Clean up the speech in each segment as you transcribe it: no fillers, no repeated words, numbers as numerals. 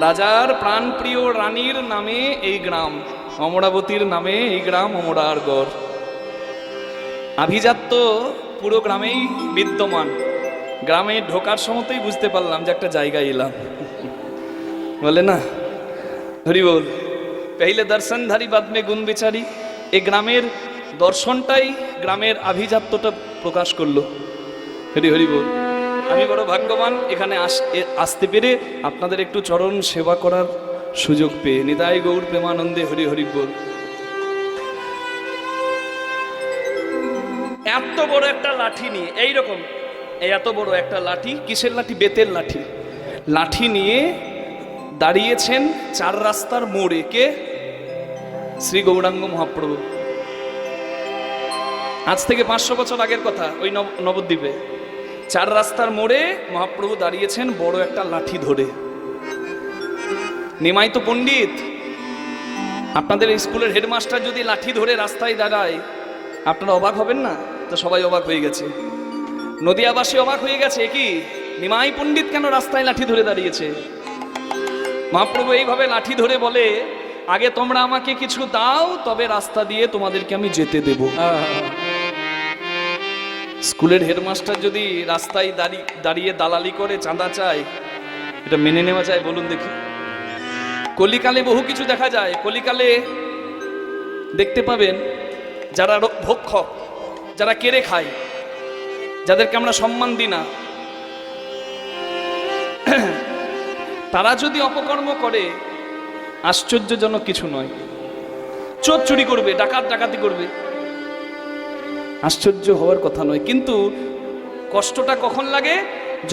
রাজার প্রাণপ্রিয় রানীর নামে এই গ্রাম, অমরাবতীর নামে এই গ্রাম অমরার গড়। আভিজাত্য পুরো গ্রামেই বিদ্যমান। গ্রামে ঢোকার সময়তেই বুঝতে পারলাম যে একটা জায়গায় এলাম, বলে না হরি বল, পেহলে দর্শনধারী বাদ মে গুণ বিচারি। এই গ্রামের দর্শনটাই গ্রামের আভিজাত্যটা প্রকাশ করলো। হরি হরি বল। আমি বড় ভাগ্যবান এখানে আসতে পেরে, আপনাদের একটু চরণ সেবা করার সুযোগ পেয়ে। নিতাই গৌর প্রেমানন্দে হরি হরি বল। এত বড় একটা লাঠি নিয়ে, এইরকম এত বড় একটা লাঠি, কিসের লাঠি? বেতের লাঠি। লাঠি নিয়ে দাঁড়িয়েছেন চার রাস্তার মোড়ে। কে? শ্রী গৌরাঙ্গ মহাপ্রভু। আজ থেকে 500 বছর আগের কথা, ওই নবদ্বীপে চার রাস্তার মোড়ে মহাপ্রভু দাঁড়িয়েছেন বড় একটা লাঠি ধরে। নিমাই তো পণ্ডিত, আপনাদের স্কুলের হেডমাস্টার যদি লাঠি ধরে রাস্তায় দাঁড়ায়, আপনারা অবাক হবেন না? তো সবাই অবাক হয়ে গেছে, নদিয়াবাসী অবাক হয়ে গেছে, কি নিমাই পণ্ডিত কেন রাস্তায় লাঠি ধরে দাঁড়িয়েছে? মহাপ্রভু এইভাবে লাঠি ধরে বলে, আগে তোমরা আমাকে কিছু দাও, তবে রাস্তা দিয়ে তোমাদেরকে আমি যেতে দেব। স্কুলের হেডমাস্টার যদি রাস্তায় দাঁড়িয়ে দালালি করে চাঁদা চায়, এটা মেনে নেওয়া যায়? বলুন দেখি। কলিকালে বহু কিছু দেখা যায়। কলিকালে দেখতে পাবেন যারা ভক্ষক, যারা কেড়ে খায়, যাদেরকে আমরা সম্মান দিই না, তারা যদি অপকর্ম করে, আশ্চর্যজনক কিছু নয়। চোর চুরি করবে, ডাকাত ডাকাতি করবে, আশ্চর্য হওয়ার কথা নয়। কিন্তু কষ্টটা কখন লাগে?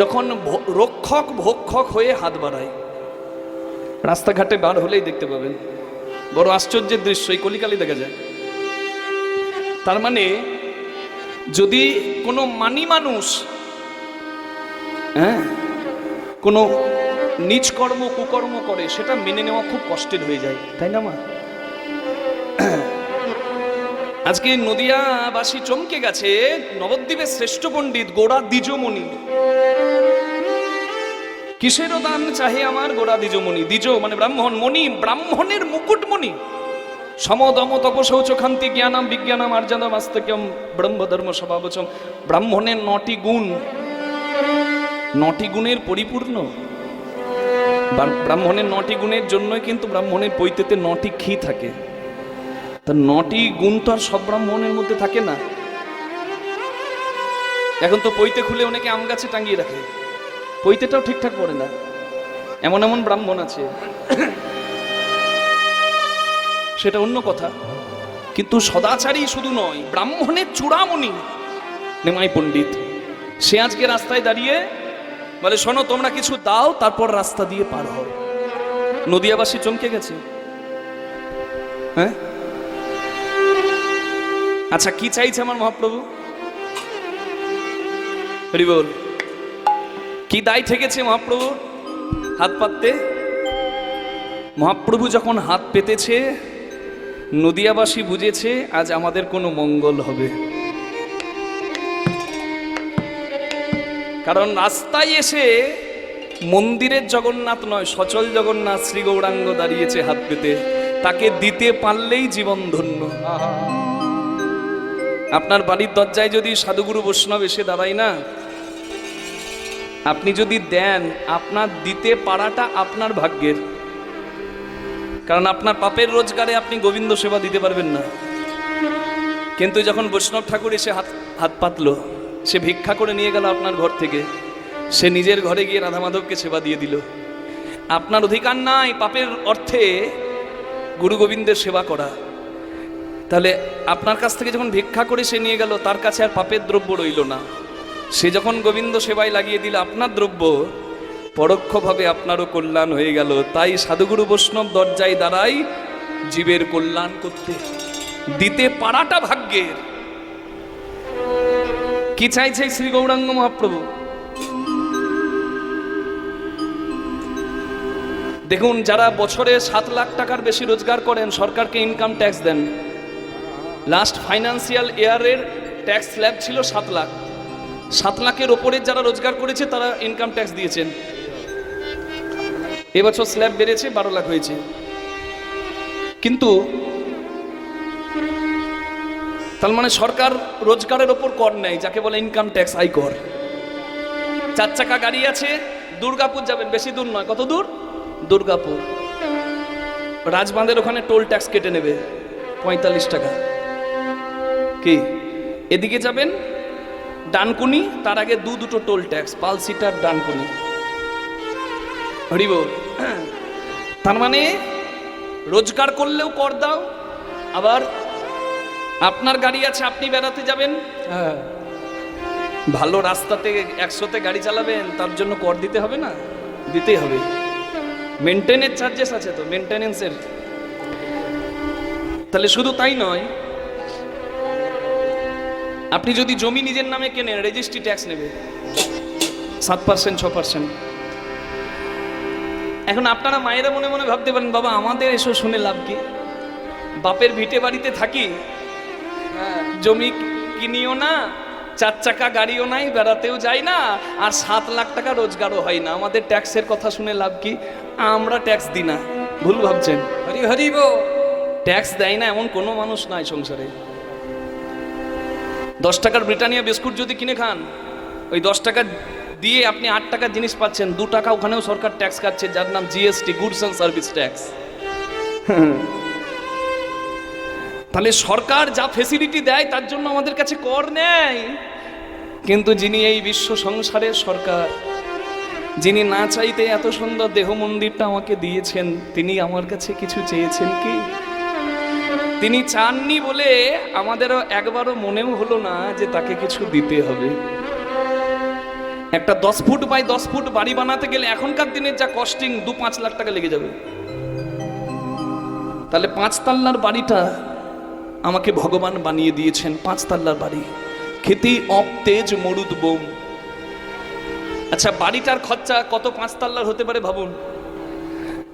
যখন রক্ষক ভক্ষক হয়ে হাত বাড়ায়। রাস্তাঘাটে বার হলেই দেখতে পাবেন, বড় আশ্চর্যের দৃশ্য এই কলিকালে দেখা যায়। তার মানে যদি কোনো মানি মানুষ কোনো নিজ কর্ম কুকর্ম করে, সেটা মেনে নেওয়া খুব কষ্টের হয়ে যায়, তাই না মা? আজকে নদিয়াবাসী চমকে গেছে। নবদ্বীপের শ্রেষ্ঠ পণ্ডিত গোড়া দ্বিজমণি। কিসেরও দান চাহে আমার গোড়া দ্বিজমণি। দ্বিজ মানে ব্রাহ্মণ, মণি ব্রাহ্মণের মুকুটমণি। সমদম তপশৌচ খান্তি জ্ঞানাম বিজ্ঞানাম আর্জনম আস্তিক্যম ব্রহ্মধর্ম স্বভাবচম। ব্রাহ্মণের 9টি গুণ, 9টি গুণের পরিপূর্ণ। ব্রাহ্মণের 9টি গুণের জন্যই কিন্তু ব্রাহ্মণের পৈতেতে 9টি খি থাকে। তা 9টি গুণ তো আর সব ব্রাহ্মণের মধ্যে থাকে না। এখন তো পৈতে খুলে অনেকে আম গাছে টাঙিয়ে রাখে, পৈতেটাও ঠিকঠাক পড়ে না। এমন এমন ব্রাহ্মণ আছে, সেটা অন্য কথা। কিন্তু সদাচারী শুধু নয়, ব্রাহ্মণের চূড়ামণি নিমাই পণ্ডিত। সে আজকে রাস্তায় দাঁড়িয়ে বলে, শোনো তোমরা কিছু দাও, তারপর রাস্তা দিয়ে পার হও। নদিয়াবাসী চমকে গেছে। হ্যাঁ, আচ্ছা কি চাইছে আমার মহাপ্রভু? হরি বল। কি দায় ঠেকেছে মহাপ্রভু হাত পাততে? মহাপ্রভু যখন হাত পেতেছে, নদিয়াবাসী বুঝেছে আজ আমাদের কোনো মঙ্গল হবে। কারণ রাস্তায় এসে মন্দিরের জগন্নাথ নয়, সচল জগন্নাথ শ্রী গৌরাঙ্গ দাঁড়িয়েছে হাত পেতে। তাকে দিতে পারলেই জীবন ধন্য। আপনার বাড়ির দরজায় যদি সাধুগুরু বৈষ্ণব এসে দাঁড়ায় না, আপনি যদি দেন, আপনার দিতে পারাটা আপনার ভাগ্যের। কারণ আপনার পাপের রোজগারে আপনি গোবিন্দ সেবা দিতে পারবেন না। কিন্তু যখন বৈষ্ণব ঠাকুর এসে হাত পাতলো, সে ভিক্ষা করে নিয়ে গেল আপনার ঘর থেকে, সে নিজের ঘরে গিয়ে রাধা মাধবকে সেবা দিয়ে দিল। আপনার অধিকার নাই পাপের অর্থে গুরু গোবিন্দের সেবা করা। তাহলে আপনার কাছ থেকে যখন ভিক্ষা করে সে নিয়ে গেল, তার কাছে আর পাপের দ্রব্য রইল না। সে যখন গোবিন্দ সেবায় লাগিয়ে দিল আপনার দ্রব্য, পরোক্ষভাবে আপনারও কল্যাণ হয়ে গেল। তাই সাধুগুরু বৈষ্ণব দরজায় দাঁড়াই জীবের কল্যাণ করতে। দিতে পারাটা ভাগ্যের। কি চাইছে শ্রী গৌরাঙ্গ মহাপ্রভু? দেখুন, যারা বছরে 7 লাখ টাকার বেশি রোজগার করেন, সরকারকে ইনকাম ট্যাক্স দেন। লাস্ট ফাইন্যান্সিয়াল ইয়ারের ট্যাক্স স্ল্যাব ছিল 7 লাখ। 7 লাখের ওপরে যারা রোজগার করেছে তারা ইনকাম ট্যাক্স দিয়েছেন। এবছর স্ল্যাব বেড়েছে, 12 লাখ হয়েছে। কিন্তু তার মানে সরকার রোজগারের ওপর কর নেয়, যাকে বলে ইনকাম ট্যাক্স, আয়কর। 4 চাকা গাড়ি আছে, দুর্গাপুর যাবেন, বেশি দূর নয়, কত দূর? দুর্গাপুর। রাজবাঁধের ওখানে টোল ট্যাক্স কেটে নেবে 45 টাকা। কি এদিকে যাবেন ডানকুনি, তার আগে দুটো টোল ট্যাক্স, পালসিটার ডানকুনি। হরিব। তার মানে রোজগার করলেও কর দাও, আবার আপনার গাড়ি আছে, আপনি বেড়াতে যাবেন, ভালো রাস্তাতে 100-তে গাড়ি চালাবেন, তার জন্য কর দিতে হবে না? দিতেই হবে। মেনটেনেন্স চার্জেস আছে তো, মেনটেনেন্সের। তাহলে শুধু তাই নয়, আপনি যদি জমি নিজের নামে কেনেন, রেজিস্ট্রি ট্যাক্স নেবে 7%, 6%। এখন আপনারা মায়েরা মনে মনে ভাবতে পারেন, বাবা আমাদের এসব শুনে লাভ কি? বাপের ভিটে বাড়িতে থাকি, জমি কিনিও না, 4 চাকা গাড়িও নাই, বেড়াতেও যাই না, আর 7 লাখ টাকা রোজগারও হয় না, আমাদের ট্যাক্সের কথা শুনে লাভ কি? আমরা ট্যাক্স দিই না। ভুল ভাবছেন। হরি হরিব। ট্যাক্স দেয় না এমন কোনো মানুষ নাই সংসারে। 10 টাকার ব্রিটানিয়া বিস্কুট যদি কিনে খান, ওই 10 টাকা দিয়ে আপনি 8 টাকার জিনিস পাচ্ছেন, 2 টাকা ওখানেও সরকার ট্যাক্স কাটছে, যার নাম GST, goods and service tax. তাহলে সরকার যা ফেসিলিটি দেয় তার জন্য আমাদের কাছে কর নেয়। কিন্তু যিনি এই বিশ্ব সংসারের সরকার, যিনি না চাইতে এত সুন্দর দেহ মন্দিরটা আমাকে দিয়েছেন, তিনি আমার কাছে কিছু চেয়েছেন কি? তিনি চাননি বলে আমাদেরও একবারও মনেও হলো না যে তাকে কিছু দিতে হবে। একটা 10 ফুট বাই 10 ফুট বাড়ি বানাতে গেলে এখনকার দিনের যা কস্টিং, 2-5 লাখ টাকা লেগে যাবে। তাহলে 5 তাল্লার বাড়িটা আমাকে ভগবান বানিয়ে দিয়েছেন, 5 তাল্লার বাড়ি, খেতে অপতেজ মরুদ বোম। আচ্ছা, বাড়িটার খরচা কত 5 তাল্লার হতে পারে ভাবুন।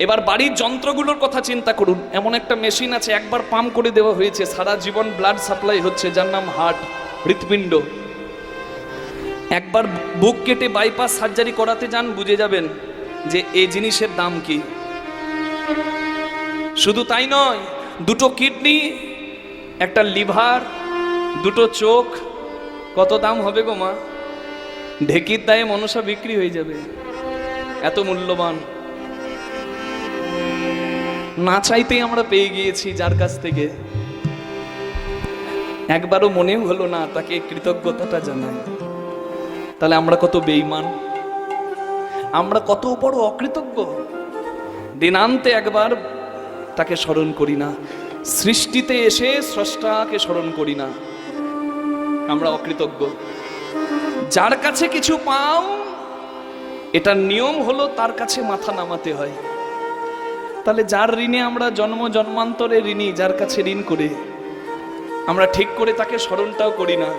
এবার বাড়ির যন্ত্রগুলোর কথা চিন্তা করুন। এমন একটা মেশিন আছে, একবার পাম্প করে দেওয়া হয়েছে, সারা জীবন ব্লাড সাপ্লাই হচ্ছে, যার নাম হার্ট, হৃৎপিণ্ড। একবার বুক কেটে বাইপাস সার্জারি করাতে যান, বুঝে যাবেন যে এই জিনিসের দাম কি। শুধু তাই নয়, 2টো কিডনি, একটা লিভার, 2টো চোখ, কত দাম হবে গো মা? ঢেকির দায়ে মনসা বিক্রি হয়ে যাবে, এত মূল্যবান। না চাইতেই আমরা পেয়ে গিয়েছি যার কাছ থেকে, একবারও মনেও হলো না তাকে কৃতজ্ঞতাটা জানাই। তাহলে আমরা কত বেঈমান, আমরা কত বড় অকৃতজ্ঞ। দিনান্তে একবার তাকে স্মরণ করি না, সৃষ্টিতে এসে স্রষ্টাকে স্মরণ করি না, আমরা অকৃতজ্ঞ। যার কাছে কিছু পাও, এটার নিয়ম হলো তার কাছে মাথা নামাতে হয়। তাহলে যার ঋণে আমরা জন্ম জন্মান্তরে ঋণী, যার কাছে ঋণ করে আমরা ঠিক করে তাকে স্মরণটাও করি না।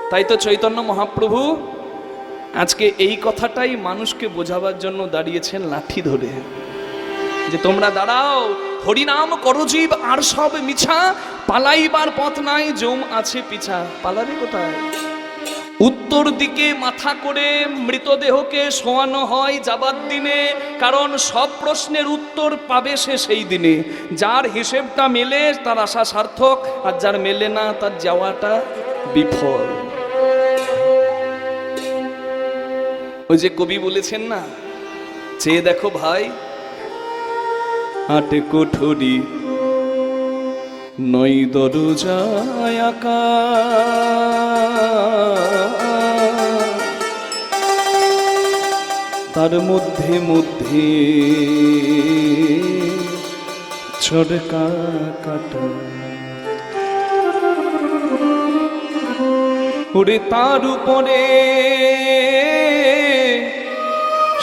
তাই তো চৈতন্য মহাপ্রভু আজকে এই কথাটাই মানুষকে বোঝাবার জন্য দাঁড়িয়েছেন লাঠি ধরে, যে তোমরা দাঁড়াও, হরিনাম করো জীব, আর সব মিছা, পালাইবার পথ নাই, জম আছে পিছা। পালাবে কোথায়? উত্তর দিকে মাথা করে মৃতদেহকে শোয়ানো হয় যাবার দিনে, কারণ সব প্রশ্নের উত্তর পাবে সে সেই দিনে। যার হিসেবটা মেলে তার আশা সার্থক, আর যার মেলে না তার যাওয়াটা বিফল। ওই যে কবি বলেছেন না, চেয়ে দেখো ভাই 8 কোঠরি, 9 দরজায় আঁকা, তার মধ্যে মধ্যে ছড়কা কাটা, ওরে তার উপরে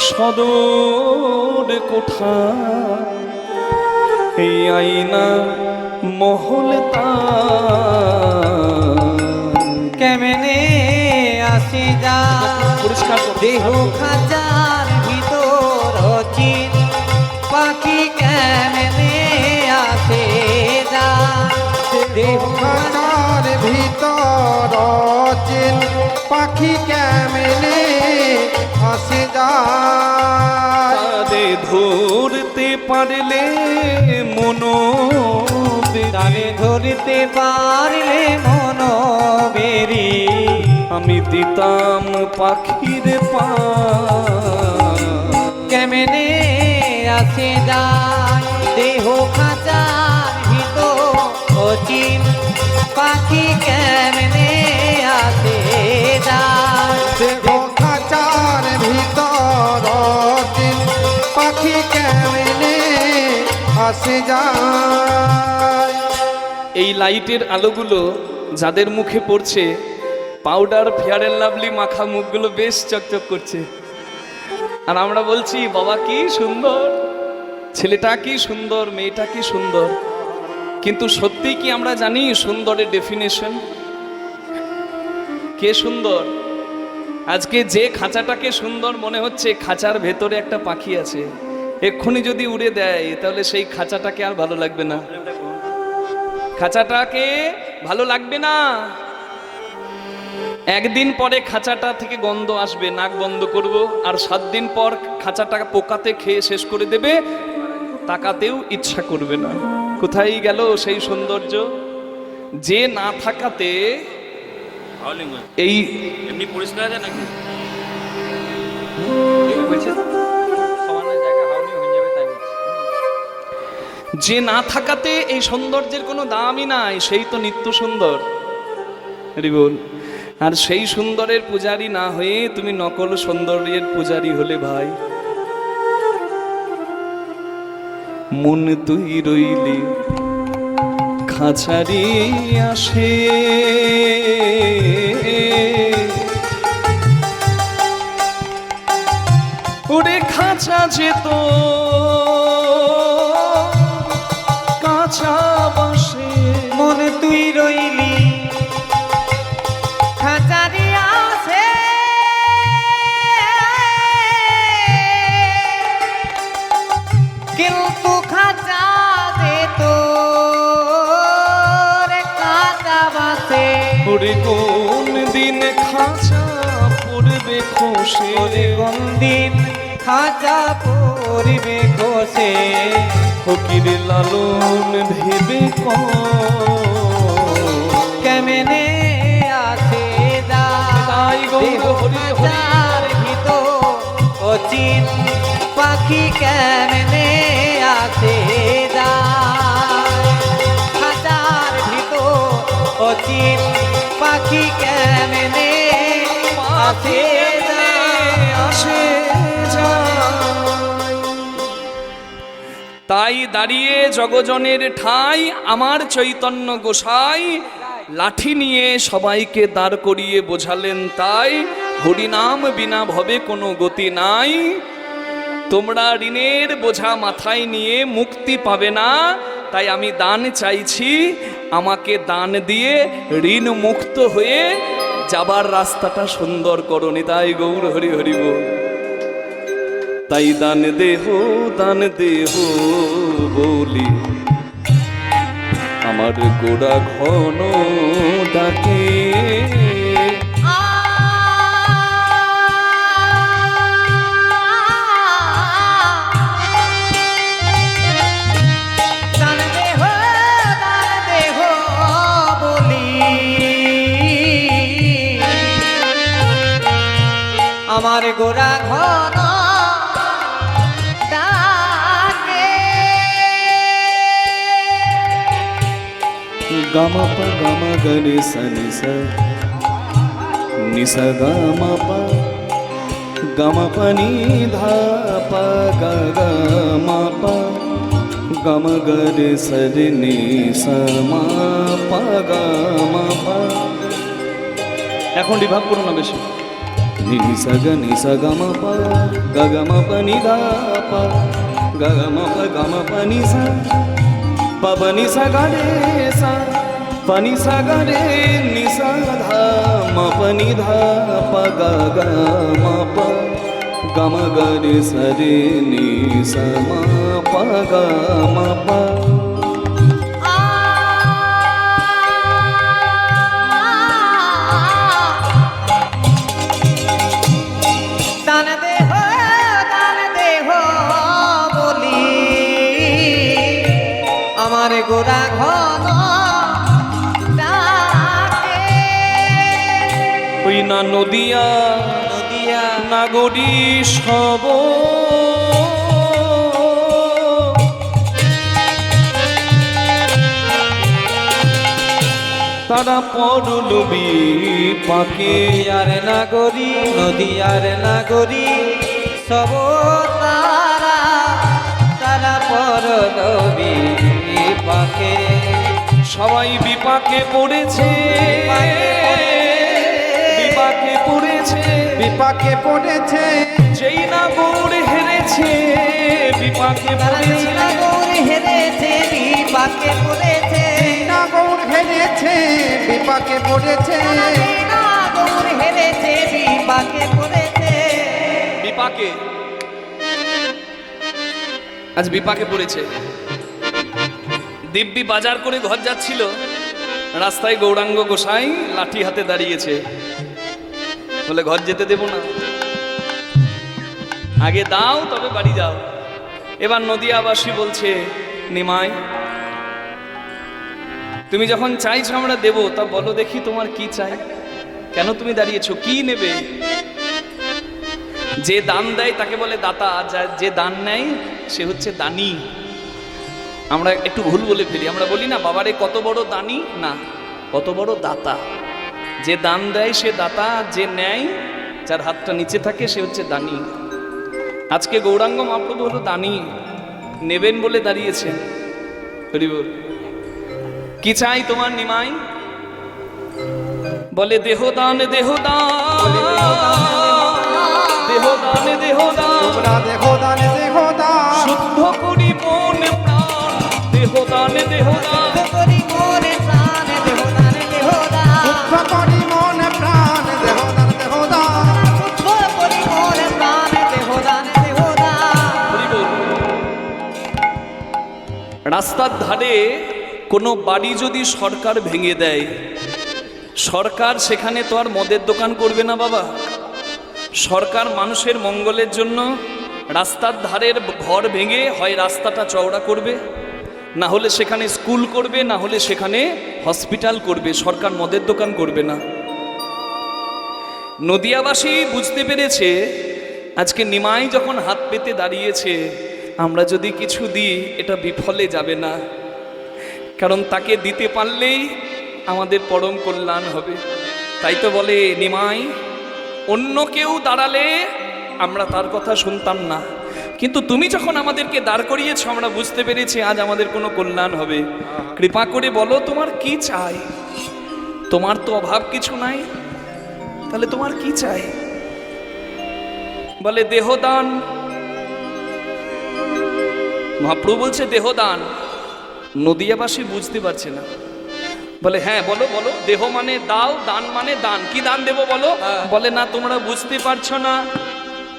সদর কোঠা, এই আইনা মহল কেমনে আসে যা পরিষ্কার দেহ খাঁচার ভিতর চিন, পাখি কেমনে আসে যা দেহ খাঁচার ভিতর চিন, পাখি কেমনে আসে যা ধরতে পারলে মনো তারে ধরতে পারলে মন বেরি আমি দিতাম পাখির পা কেমনে আসে যায় দেহ খাঁচার ভিতর অচিন পাখি কেমনে আসে যায় দেহ খাঁচার ভিতর অচিন পাখি কেমনে আসে যায়। এই লাইটের আলোগুলো যাদের মুখে পড়ছে, পাউডার ফেয়ার অ্যান্ড লাভলি মাখা মুখগুলো বেশ চকচক করছে। আর আমরা বলছি বাবা কি সুন্দর, ছেলেটা কি সুন্দর, মেয়েটা কি সুন্দর। কিন্তু সত্যি কি আমরা জানি সুন্দরের ডেফিনেশন? কে সুন্দর? আজকে যে খাঁচাটাকে সুন্দর মনে হচ্ছে, খাঁচার ভেতরে একটা পাখি আছে, এক্ষুনি যদি উড়ে দেয় তাহলে সেই খাঁচাটাকে আর ভালো লাগবে না, খাঁচাটাকে ভালো লাগবে না। একদিন পরে খাঁচাটা থেকে গন্ধ আসবে, নাক বন্ধ করব, আর 7 দিন পর খাঁচাটা পোকাতে খেয়ে শেষ করে দেবে, তাকাতেও ইচ্ছা করবে না। কোথায় গেল সেই সৌন্দর্য? যে না থাকাতে এই এমনি পরিষ্কার আছে নাকি? যে না থাকাতে এই সৌন্দর্যের কোনো দামই নাই, সেই তো নিত্য সুন্দর। রিবল, আর সেই সুন্দরের পূজারি না হয়ে তুমি নকল সৌন্দর্যের পূজারি হলে ভাই, মন তুই রইলি খাঁচারি আসে, ওরে খাঁচা যেত কাঁচা বাসে, মন তুই রইলি খাঁচারি আসে, কিন্তু খাঁচা দে তো রে কাঁচা বাসে। ওরে কোন দিন খাঁচা পড়বে খসে, ওরে কোন দিন খাঁচা পরিবে কোষে, ফকির লালন ভেবে কেমনে আসে তাই গৌর হরি হরি। যার ভিতর অচিন পাখি কেমনে আসে খাঁচার ভিতর অচিন পাখি কেমনে আসে আসে তাই দাঁড়িয়ে জগজনের ঠাই আমার চৈতন্য গোসাই, লাঠি নিয়ে সবাইকে দাঁড় করিয়ে বোঝালেন তাই, হরিনাম বিনা ভবে কোনো গতি নাই। তোমরা ঋণের বোঝা মাথায় নিয়ে মুক্তি পাবে না, তাই আমি দান চাইছি, আমাকে দান দিয়ে ঋণ মুক্ত হয়ে যাবার রাস্তাটা সুন্দর করো। নিতাই গৌর হরি হরি বল। তাই দান দেহ বলি আমার গোড়া ঘন ডাকে, দান দেহ বলি আমার গোড়া ঘন গামা পা গামা গরে সা নিসা গামা পা গামা পা নি ধা পা গা গামা পা গামা গরে সরে নি সা মা পা গামা পা। এখন বিভাগ করো না বেশি। নিসা গামা পা গা গামা পা নি ধা পা গা গামা পা নি সা পাবা নিসা গা রে সা পানি সা গা রে নিসা ধা মা পানি ধা পা গা গা মা পা গামা গা রে সা রে নি সা মা পা গা মা পা। দান দেহ আমার গোরা ঘন ডাকে ওই না নদিয়া নদিয়া নাগরী সব তারা পরলবি পাকে নদিয়ার নাগরী নদিয়ার নাগরী সব তারা তারা পরলবি পাকে সবাই বিপাকে পড়েছে বিপাকে পড়েছে বিপাকে পড়েছে যেই না গৌড় হেরেছে বিপাকে তারা পড়েছে নাগর হেরেছে বিপাকে পড়েছে না গৌড় হেরেছে বিপাকে পড়েছে নাগর হেরেছে বিপাকে পড়েছে বিপাকে আজ বিপাকে পড়েছে দিব্যি বাজার করে ঘর যাচ্ছিল রাস্তায় গৌরাঙ্গ গোসাই লাঠি হাতে দাঁড়িয়েছে বলে ঘর যেতে দেব না আগে দাও তবে বাড়ি যাও এবার নদিয়াবাসী বলছে নিমাই তুমি যখন চাইছো আমরা দেব তা বলো দেখি তোমার কি চাই কেন তুমি দাঁড়িয়েছো কি নেবে যে দান দেয় তাকে বলে দাতা যে দান নেয় সে হচ্ছে দানী আমরা একটু ভুল বলে ফেলি আমরা বলি না বাবারে কত বড় দানী না কত বড় দাতা যে দান দেয় সে দাতা যে নেয় যার হাতটা নিচে থাকে সে হচ্ছে দানী আজকে গৌরাঙ্গ মহাপ্রভু হলো দানী নেবেন বলে দাঁড়িয়েছেন হরি বল কি চাই তোমার নিমাই বলে দেহদান দেহদান দেহদান দেহদান তোমরা দেখো দানে দেখো দান শুদ্ধ করি মন প্রাণ দেহদান দেহদান করি মোরে প্রাণ দেহদান দেহদান শুদ্ধ করি মন প্রাণ দেহ দান দেহ দান করি মোরে প্রাণ দেহদান দেহদান হরি বল। রাস্তার ধারে কোনো বাড়ি যদি সরকার ভেঙে দেয় সরকার সেখানে তো আর মদের দোকান করবে না বাবা সরকার মানুষের মঙ্গলের জন্য রাস্তার ধারের ঘর ভেঙে হয় রাস্তাটা চওড়া করবে না হলে সেখানে স্কুল করবে না হলে সেখানে হসপিটাল করবে সরকার মদের দোকান করবে না নদিয়াবাসী বুঝতে পেরেছে আজকে নিমাই যখন হাত পেতে দাঁড়িয়েছে আমরা যদি কিছু দিই এটা বিফলে যাবে না কারণ তাকে দিতে পারলেই আমাদের পরম কল্যাণ হবে তাই তো বলে নিমাই অন্য কেউ দাঁড়ালে আমরা তার কথা শুনতাম না কিন্তু তুমি যখন আমাদেরকে দাঁড় করিয়েছো আমরা বুঝতে পেরেছি আজ আমাদের কোনো কল্যাণ হবে কৃপা করে বলো তোমার কি চাই তোমার তো অভাব কিছু নাই তাহলে তোমার কি চাই বলে দেহদান মহাপ্রভু বলছে দেহদান নদিয়াবাসী বুঝতে পারছে না বলে হ্যাঁ বলো বলো দেহ মানে দাও দান মানে দান কি দান দেবো বলো বলে না তোমরা বুঝতে পারছো না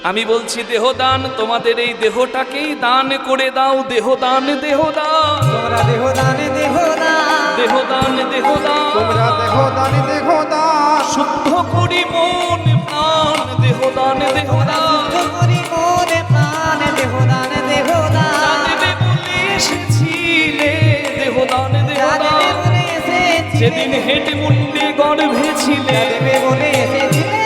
আমি বলছি দেহদান তোমাদের এই দেহটাকেই দান করে দাও দেহদান দেহদান তোমরা দেহদান দেহদান দেহদান দেহদান তোমরা দেখো দানে দেখো দান শুদ্ধ করি মন প্রাণ দেহদান দেহদান করি মোরে প্রাণ দেহদান দেহদান দেবে বলে এসেছিলে দেহদান দেহদান দেবে বলে এসেছিলে সেদিন হেঁটে মুন্ডে গর্ভে ছিলে দেবে বলে এসেছিলে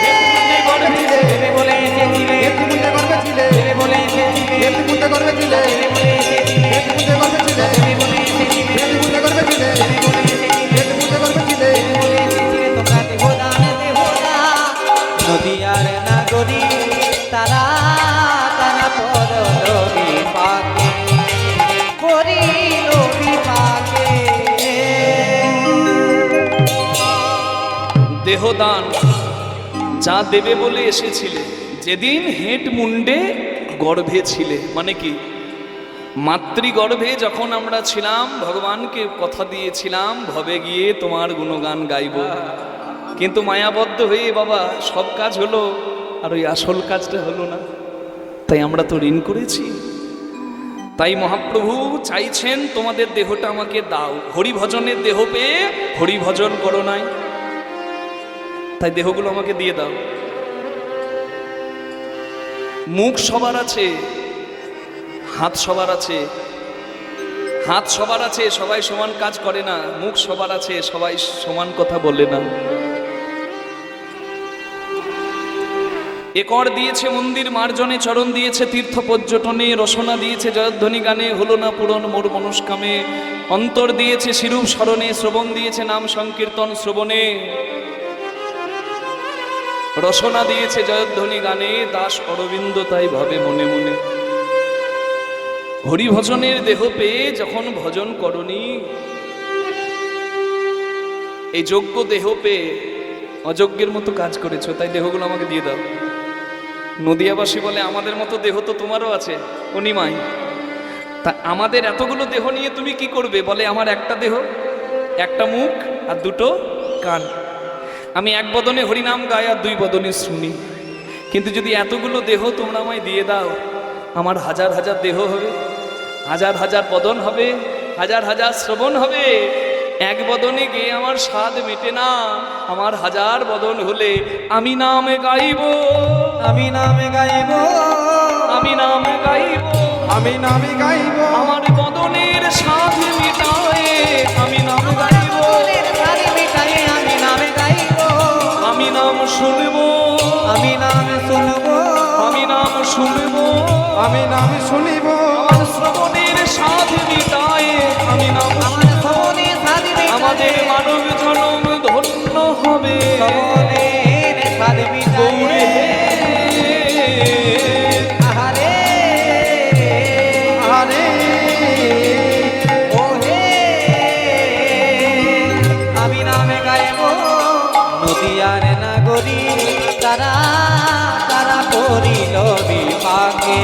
দেবে বলে এসেছিলে একটু মুন্ডে গর্বে ছিলে দেবে বলে এসেছিলে একটু মুন্ডে গর্বে ছিলে দেবে বলে এসেছিলে একটু মুন্ডে গর্বে ছিলে দেবে বলে এসেছিলে একটু মুন্ডে গর্বে ছিলে দেবে বলে এসেছিলে একটু মুন্ডে গর্বে ছিলে বলে এসেছিলে তোমরা দেহদান দেহদান নদিয়ার নাগরী তারা তারা পরলবি পাকে করিলবি পাকে দেহদান যা দেবে বলে এসেছিলে যেদিন হেঁট মুন্ডে গর্ভে ছিলে মানে কি মাতৃগর্ভে যখন আমরা ছিলাম ভগবানকে কথা দিয়েছিলাম ভবে গিয়ে তোমার গুণগান গাইব কিন্তু মায়াবদ্ধ হয়ে বাবা সব কাজ হলো আর ওই আসল কাজটা হলো না তাই আমরা তো ঋণ করেছি তাই মহাপ্রভু চাইছেন তোমাদের দেহটা আমাকে দাও হরিভজনের দেহ পেয়ে হরিভজন করো নাই তাই দেহগুলো আমাকে দিয়ে দাও মুখ সবার আছে হাত সবার আছে হাত সবার আছে, সবাই সমান কাজ করে না। মুখ সবার আছে, সবাই সমান কথা বলে না। একর দিয়েছে মন্দির মার্জনে, চরণ দিয়েছে তীর্থ পর্যটনে, রসনা দিয়েছে জয়ধ্বনি গানে, হলো না পূরণ মোর মনস্কামে। অন্তর দিয়েছে শিরূপ স্মরণে, শ্রবণ দিয়েছে নাম সংকীর্তন শ্রবণে। রসনা দিয়েছে জয়ধ্বনি গানে, দাস অরবিন্দ তাই ভাবে মনে মনে। হরিভজনের দেহ পেয়ে যখন ভজন করনি, এই যোগ্য দেহ পেয়ে অযোগ্যের মতো কাজ করেছো, তাই দেহগুলো আমাকে দিয়ে দাও। নদিয়াবাসী বলে আমাদের মতো দেহ তো তোমারও আছে অনিমাই, তা আমাদের এতগুলো দেহ নিয়ে তুমি কি করবে? বলে আমার একটা দেহ, একটা মুখ আর দুটো কান, আমি এক বদনে হরিনাম গাই আর দুই বদনে শুনি। কিন্তু যদি এতগুলো দেহ তোমরা আমায় দিয়ে দাও, আমার হাজার হাজার দেহ হবে, হাজার হাজার বদন হবে, হাজার হাজার শ্রবণ হবে। এক বদনে গিয়ে আমার স্বাদ মেটে না, আমার হাজার বদন হলে আমি নামে গাইব, আমি নামে গাইব, আমি নামে গাইব, আমি নামে গাইব, আমার বদনের স্বাদ মিটায়ে আমি নাম গাইব, সারি মিটায়ে আমি নামে গাইব, আমি নাম শুনব, আমি নামে শুনব, আমি নাম শুনব, আমি নামে শুনিব, আমার শ্রবণের স্বাদ মিটায়ে আমি নাম আমার শ্রবণে সারি আমাদের মানব জনম ধন্য হবে। শ্রবণের সারি মিটায়ে আহারে আরে ওহে আমি নামে গাইব। নদিয়ার নাগরী তারা তারা পড়িল বিপাকে,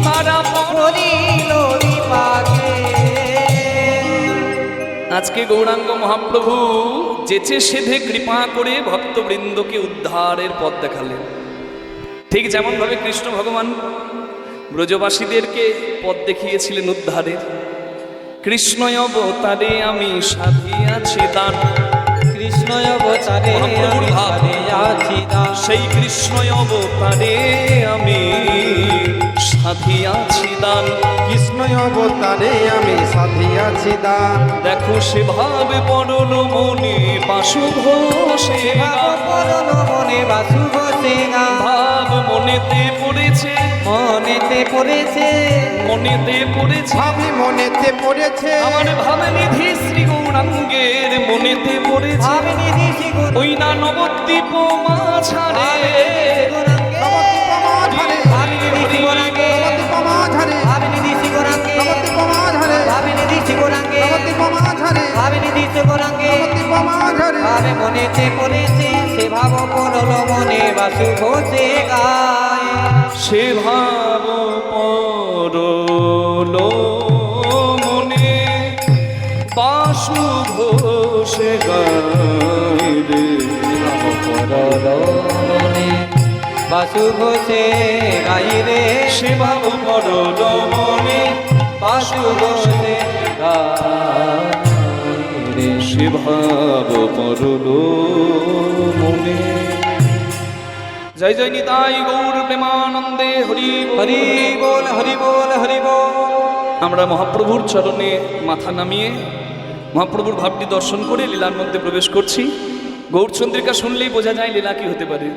তারা পড়িল বিপাকে। আজকে গৌরাঙ্গ মহাপ্রভু যেচে সেধে কৃপা করে ভক্তবৃন্দকে উদ্ধারের পথ দেখালেন। ঠিক যেমনভাবে কৃষ্ণ ভগবান ব্রজবাসীদেরকে পথ দেখিয়েছিলেন উদ্ধারের। কৃষ্ণ অবতারে আমি সাধিয়াছি দান, কৃষ্ণ অবতারে মহাপ্রভুর আমি ভাব। সাধিয়াছি দান, সেই কৃষ্ণ অবতারে আমি সাধিয়াছি দান। কৃষ্ণ অবতারে আমি সাধিয়াছি দান। দেখো সে ভাবে পড়ল মনে বাসুভ সে ভাব পরল মনে বাসুভ সে গান, ভাব মনেতে পড়েছে, মনেতে পড়েছে, মনেতে পড়েছে ভাবি মনেতে পড়েছে, আমার ভাবনিধি শ্রী গৌরাঙ্গের মনেতে পড়েছে। ভাবিনি দিশি গুণ ওই না নবদ্বীপ মাঝারে, নবদ্বীপ মাঝারে, ভাবিনি দিশি গোরাঙ্গে, নবদ্বীপ মাঝারে, ভাবিনি দিশি গোরাঙ্গে, নবদ্বীপ মাঝারে, ভাবিনি দিশি গোরাঙ্গে, নবদ্বীপ মাঝারে, ভাবিনি দিশি গোরাঙ্গে। নবদ্বীপ মাঝারে। ভাবে মনেতে পড়েছে, সে ভাব পড়ল মনে বাসুভ সে গায়। সে ভাব পরল মনে বাসুভ সে গায় রে। মনে বাসুভ সে গাই রে, সে ভাব পরল মনে বাসুভ সে গাই রে। সে ভাব পরল মনে। জয় জয় নিতাই গৌর প্রেমানন্দে হরি বল। হরি বল, হরি বল, হরি বল। আমরা মহাপ্রভুর চরণে মাথা নামিয়ে মহাপ্রভুর ভাবটি দর্শন করে লীলার মধ্যে প্রবেশ করছি। গৌরচন্দ্রিকা শুনলেই বোঝা যায় লীলা কি হতে পারে।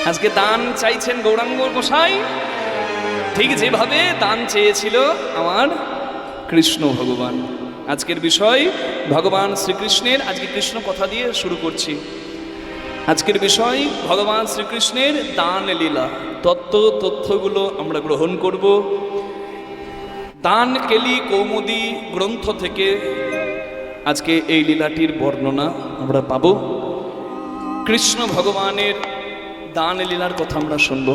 আজকে দান চাইছেন গৌরাঙ্গ গোসাই, ঠিক যেভাবে দান চেয়েছিল আমার কৃষ্ণ ভগবান। আজকের বিষয় ভগবান শ্রীকৃষ্ণের, আজকে কৃষ্ণ কথা দিয়ে শুরু করছি। আজকের বিষয় ভগবান শ্রীকৃষ্ণের দান লীলা, তথ্যগুলো আমরা গ্রহণ করব। দান কেলি কৌমুদী গ্রন্থ থেকে আজকে এই লীলাটির বর্ণনা আমরা পাব। কৃষ্ণ ভগবানের দান লীলার কথা আমরা শুনব।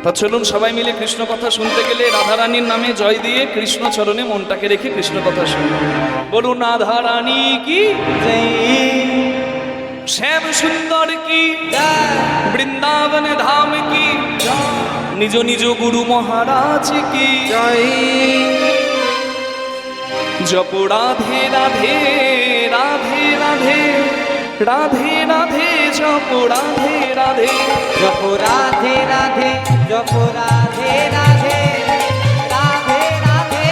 তা চলুন সবাই মিলে কৃষ্ণ কথা শুনতে গেলে রাধারানীর নামে জয় দিয়ে কৃষ্ণ চরণে মনটাকে রেখে কৃষ্ণ কথা শুনব। বলুন রাধারানী কি, শ্যাম সুন্দর কি, বৃন্দাবন ধাম কি, নিজ নিজ গুরু মহারাজ কি জয়। জপ রাধে রাধে রাধে রাধে রাধে রাধে জপ রাধে রাধে জপ রাধে রাধে, জপ রাধে রাধে, রাধে রাধে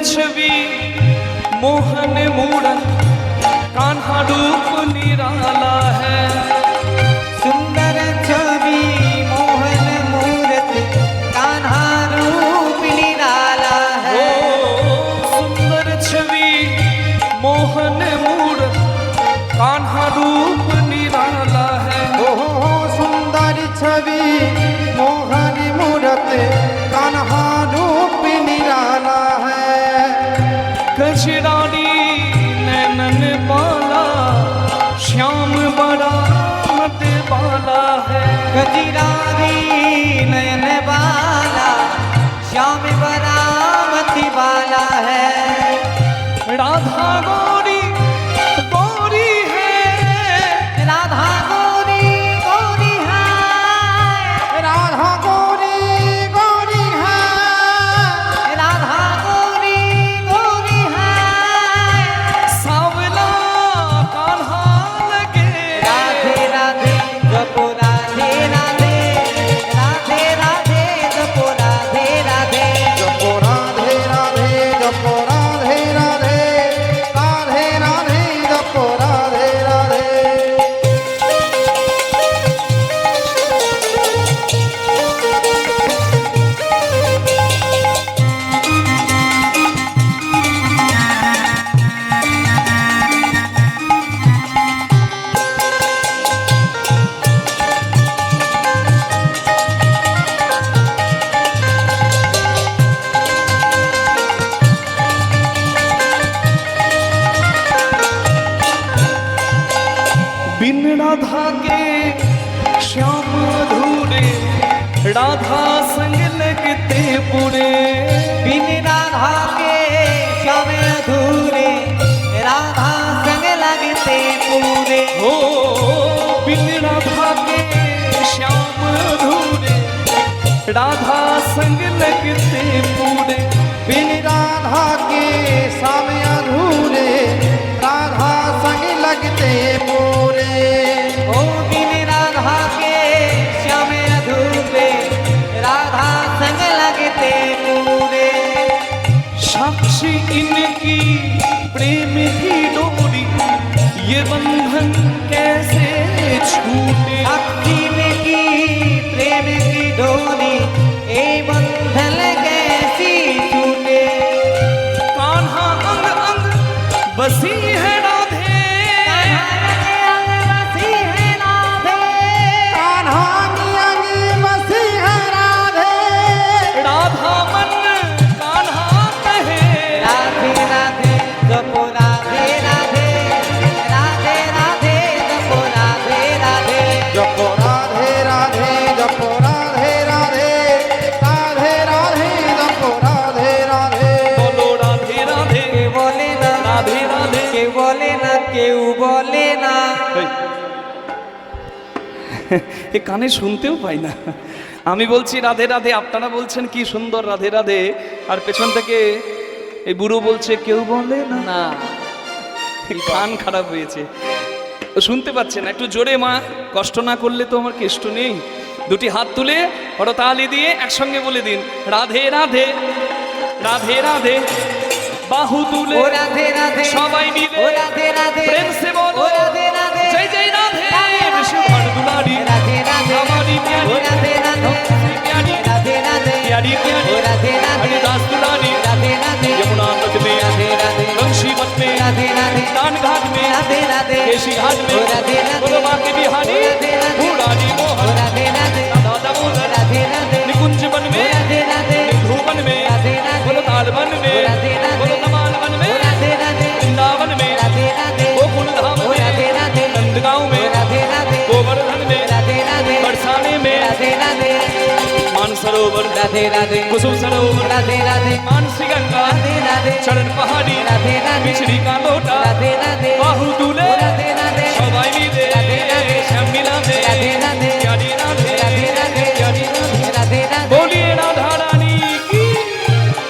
छवि मोहन मूरत कान्हा रूप निराला है। सुंदर छवि मोहन मूरत कान्हा रूप निराला है। सुंदर छवि मोहन मूरत कान्हा रूप निराला है। ओहो सुंदर छवि मोहन मूरत कान्हा रूप निराला है। कजरानी नैनन बाला श्याम बड़ा मत बाला है। गजरारी नयन बाला श्याम बरामती बाला है। राधा गौरी गौरी है। राधा गौरी गौरी है। राधा गौरी गौरी है। राधा गौरी गौरी है। सावला कान्हा लगे। राधे राधे जपो राधे राधे। राधे राधे जपो राधे राधे। जपो राधे राधे जपो राधे राधे राधे राधे जपो राधे राधे। बिन राधा के श्याम अधूरे राधा संग लगते पूरे। बिन राधा के श्याम अधूरे राधा संग लगते पूरे। हो बिन राधा के श्याम अधूरे राधा संग लगते पूरे। बिन राधा के श्याम अधूरे राधा संग लगते पूरे। ओ बिन राधा के श्याम अधूरे राधा संग लगते पूरे। साक्षी इनकी प्रेम की डोरी ये बंधन कैसे छूटे। अखिल की प्रेम की डोरी ए बंधन कैसी छूटे। कान्हा अंग अंग बसी है राधे। बसी है राधे। कान्हा की अंग बसी है राधे। राधा मन कान्हा कहे। राधे राधे जपो राधे राधे। राधे राधे जपो राधे राधे। जपो राधे राधे जपो राधे राधे राधे राधे जपो राधे राधे। बोलो राधे राधे के बोले ना राधे राधे। के बोले ना केউ बोले ना। এ কানে শুনতেও পাই না। আমি বলছি রাধে রাধে, আপনারা বলছেন কি সুন্দর রাধে রাধে, আর পেছন থেকে এই বুড়ো বলছে কেউ বলে না। না কান খারাপ হয়েছে, ও শুনতে পাচ্ছে না। একটু জোরে মা, কষ্ট না করলে তো আমার কেষ্ট নেই। দুটি হাত তুলে হরতালি দিয়ে একসঙ্গে বলে দিন রাধে রাধে রাধে রাধে। বাহু তুলে ও রাধে রাধে সবাই মিলে ও রাধে রাধে প্রেম সে বলো ও রাধে রাধে জয় জয় রাধে। বিষ্ণু ভর দুলারি রাধে রাধে हमारी ও प्यारी রাধে রাধে प्यारी রাধে রাধे प्यारी प्यारी ও রাধে রাধে हरिदास दुलारी राधे राधे यमुना तट में राधे राधे बंशी मठ में राधे राधे दान घाट में राधे राधे केशी घाट में ओ राधे राधे बोलो बाके बिहारी ओ राधे राधे भूरानी ओ मोहन राधे राधे दादा मोहन राधे राधे निकुंज वन ओ में राधे राधे धूवन में राधे राधे बोलो ताल वन में ओ राधे राधे बोलो कमाल वन ओ में राधे राधे वृंदावन में राधे राधे गोकुल धाम ओ में राधे राधे नंदगांव ओ में राधे राधे गोवर्धन में राधे राधे बरसाने में राधे राधे मानसरोवर राधे राधे कुसुम सरोवर राधे राधे मानसी गंगा राधे राधे चरण पहाड़ी राधे राधे बिछड़ी का लोटा राधे राधे बाहु तुले राधे राधे सबाई मिले राधे राधे श्याम मिलाते राधे राधे प्यारी राधे राधे राधे प्यारी राधे राधे राधे बोलिए राधा रानी की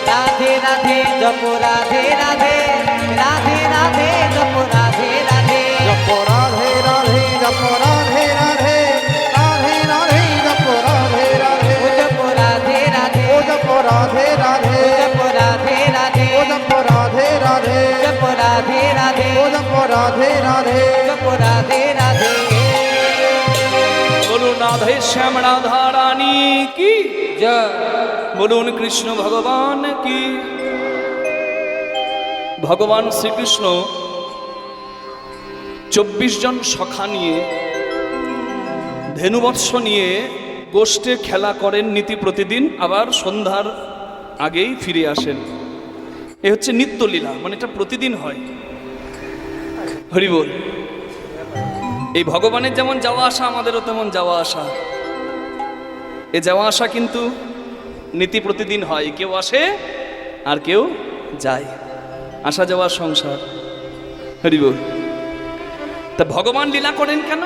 राधे राधे जपो राधे राधे राधे राधे जपो राधे राधे जपो राधे राधे जपो राधे राधे राधे राधे जपो राधे राधे। ओ जपो राधे राधे ओ जपो राधे राधे ओ जपो राधे राधे ओ जपो রাধে শ্যাম রাধা রানী কি জয়। বলুন কৃষ্ণ ভগবান কি। ভগবান শ্রীকৃষ্ণ 24 জন সখা নিয়ে ধেনুবৎস নিয়ে গোষ্ঠে খেলা করেন নীতি প্রতিদিন, আবার সন্ধ্যার আগেই ফিরে আসেন। এ হচ্ছে নিত্যলীলা, মানে এটা প্রতিদিন হয়। হরি বল। এই ভগবানের যেমন যাওয়া আসা, আমাদেরও তেমন যাওয়া আসা। এ যাওয়া আসা কিন্তু নীতি প্রতিদিন হয়, কেউ আসে আর কেউ যায়, আসা যাওয়ার সংসার। হরি বল। তা ভগবান লীলা করেন কেন?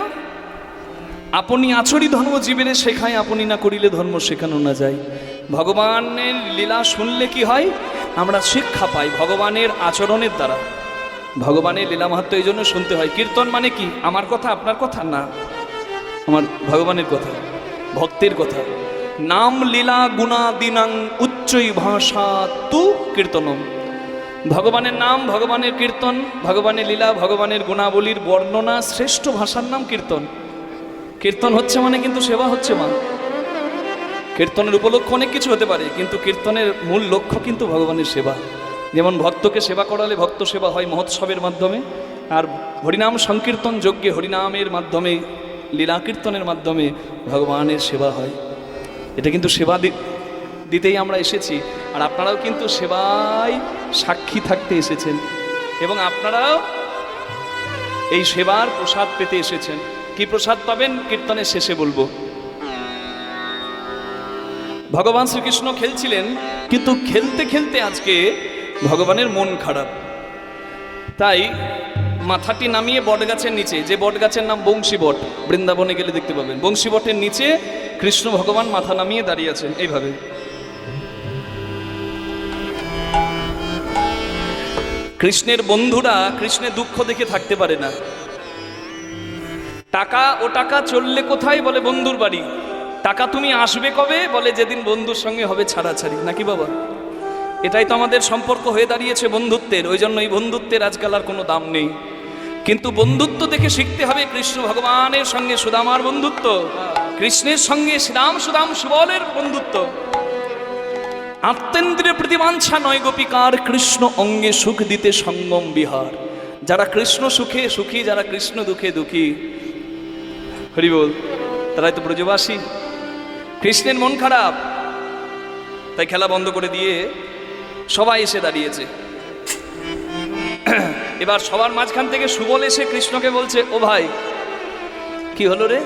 আপনি আচরি ধর্ম জীবের শেখায়, আপনি না করিলে ধর্ম শেখানো না যায়। ভগবানের লীলা শুনলে কি হয়? আমরা শিক্ষা পাই ভগবানের আচরণের দ্বারা। ভগবানের লীলা মাহাত্ম্য এই জন্য শুনতে হয়। কীর্তন মানে কি? আমার কথা, আপনার কথা না, আমার ভগবানের কথা, ভক্তের কথা। নাম লীলা গুণাদিনাং উচ্চই ভাষা তু কীর্তনম। ভগবানের নাম, ভগবানের কীর্তন, ভগবানের লীলা, ভগবানের গুণাবলীর বর্ণনা, শ্রেষ্ঠ ভাষার নাম কীর্তন। কীর্তন হচ্ছে মানে কিন্তু সেবা হচ্ছে মা। কীর্তনের উপলক্ষ অনেক কিছু হতে পারে, কিন্তু কীর্তনের মূল লক্ষ্য কিন্তু ভগবানের সেবা। যেমন ভক্তকে সেবা করালে ভক্ত সেবা হয় মহোৎসবের মাধ্যমে, আর হরিনাম সংকীর্তন যজ্ঞে হরিনামের মাধ্যমে, লীলা কীর্তনের মাধ্যমে ভগবানের সেবা হয়। এটা কিন্তু সেবা দিতেই আমরা এসেছি, আর আপনারাও কিন্তু সেবায় সাক্ষী থাকতে এসেছেন, এবং আপনারাও এই সেবার প্রসাদ পেতে এসেছেন। কি প্রসাদ পাবেন কীর্তনের শেষে বলবো। ভগবান শ্রীকৃষ্ণ খেলছিলেন, কিন্তু খেলতে খেলতে আজকে ভগবানের মন খারাপ, তাই মাথাটি নামিয়ে বটগাছের নিচে, যে বটগাছের নাম বংশী বট, বৃন্দাবনে গেলে দেখতে পাবেন, বংশী বটের নিচে কৃষ্ণ ভগবান মাথা নামিয়ে দাঁড়িয়ে আছেন এইভাবে। কৃষ্ণের বন্ধুরা কৃষ্ণের দুঃখ দেখে থাকতে পারে না। টাকা ও টাকা চললে কোথায়? বলে বন্ধুর বাড়ি। টাকা তুমি আসবে কবে? বলে যেদিন বন্ধুর সঙ্গে হবে ছাড়াছাড়ি, নাকি বাবা? এটাই তো আমাদের সম্পর্ক হয়ে দাঁড়িয়েছে বন্ধুত্বের। ওই জন্য এই বন্ধুত্বের আজকাল আর কোনো দাম নেই। কিন্তু বন্ধুত্ব দেখে শিখতে হবে কৃষ্ণ ভগবানের সঙ্গে সুদামার বন্ধুত্ব, কৃষ্ণের সঙ্গে শ্রীরাম সুদাম সুবলের বন্ধুত্ব। আত্মেন্দ্রিয় প্রতিবাঞ্ছা নয় গোপিকার, কৃষ্ণ অঙ্গে সুখ দিতে সঙ্গম বিহার। যারা কৃষ্ণ সুখে সুখী, যারা কৃষ্ণ দুঃখে দুঃখী, হরি বল, তারাই তো ব্রজবাসী। কৃষ্ণের মন খারাপ, তাই খেলা বন্ধ করে দিয়ে সবাই এসে দাঁড়িয়েছে। এবার সবার মাঝখান থেকে সুবল এসে কৃষ্ণকে বলছে, ও ভাই কি হলো রে?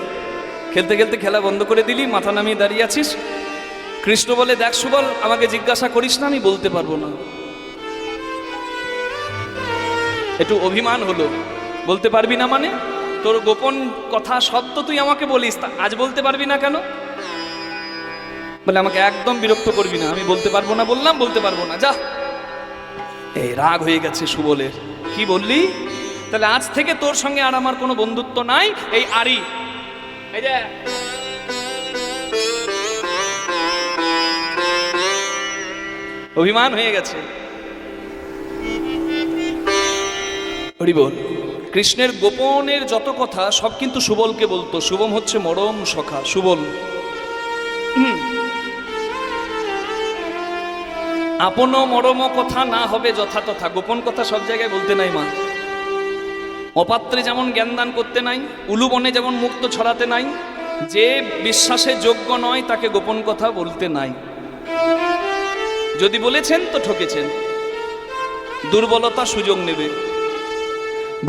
খেলতে খেলতে খেলা বন্ধ করে দিলি, মাথা নামিয়ে দাঁড়িয়ে আছিস। কৃষ্ণ বলে, দেখ সুবল, আমাকে জিজ্ঞাসা করিস না, আমি বলতে পারবো না। একটু অভিমান হলো, বলতে পারবি না মানে? তোর গোপন কথা সব তো তুই আমাকে বলিস, তা আজ বলতে পারবি না কেন? বলে, আমাকে একদম বিরক্ত করবি না, আমি বলতে পারবো না বললাম, বলতে পারবো না, যা। এই রাগ হয়ে গেছে সুবলের। কি বললি? তাহলে আজ থেকে তোর সঙ্গে আর আমার কোনো বন্ধুত্ব নাই। এই আরি, এই যে অভিমান হয়ে গেছে। হরি বল। কৃষ্ণের গোপনের যত কথা সব কিন্তু সুবলকে বলতো। শুভম হচ্ছে মরম সখা, সুবল। আপন মরম কথা না হবে যথাতথা, গোপন কথা সব জায়গায় বলতে নাই মা। অপাত্রে যেমন জ্ঞানদান করতে নাই, উলুবনে যেমন মুক্ত ছড়াতে নাই, যে বিশ্বাসে যোগ্য নয় তাকে গোপন কথা বলতে নাই। যদি বলেছেন তো ঠকেছেন, দুর্বলতা সুযোগ নেবে।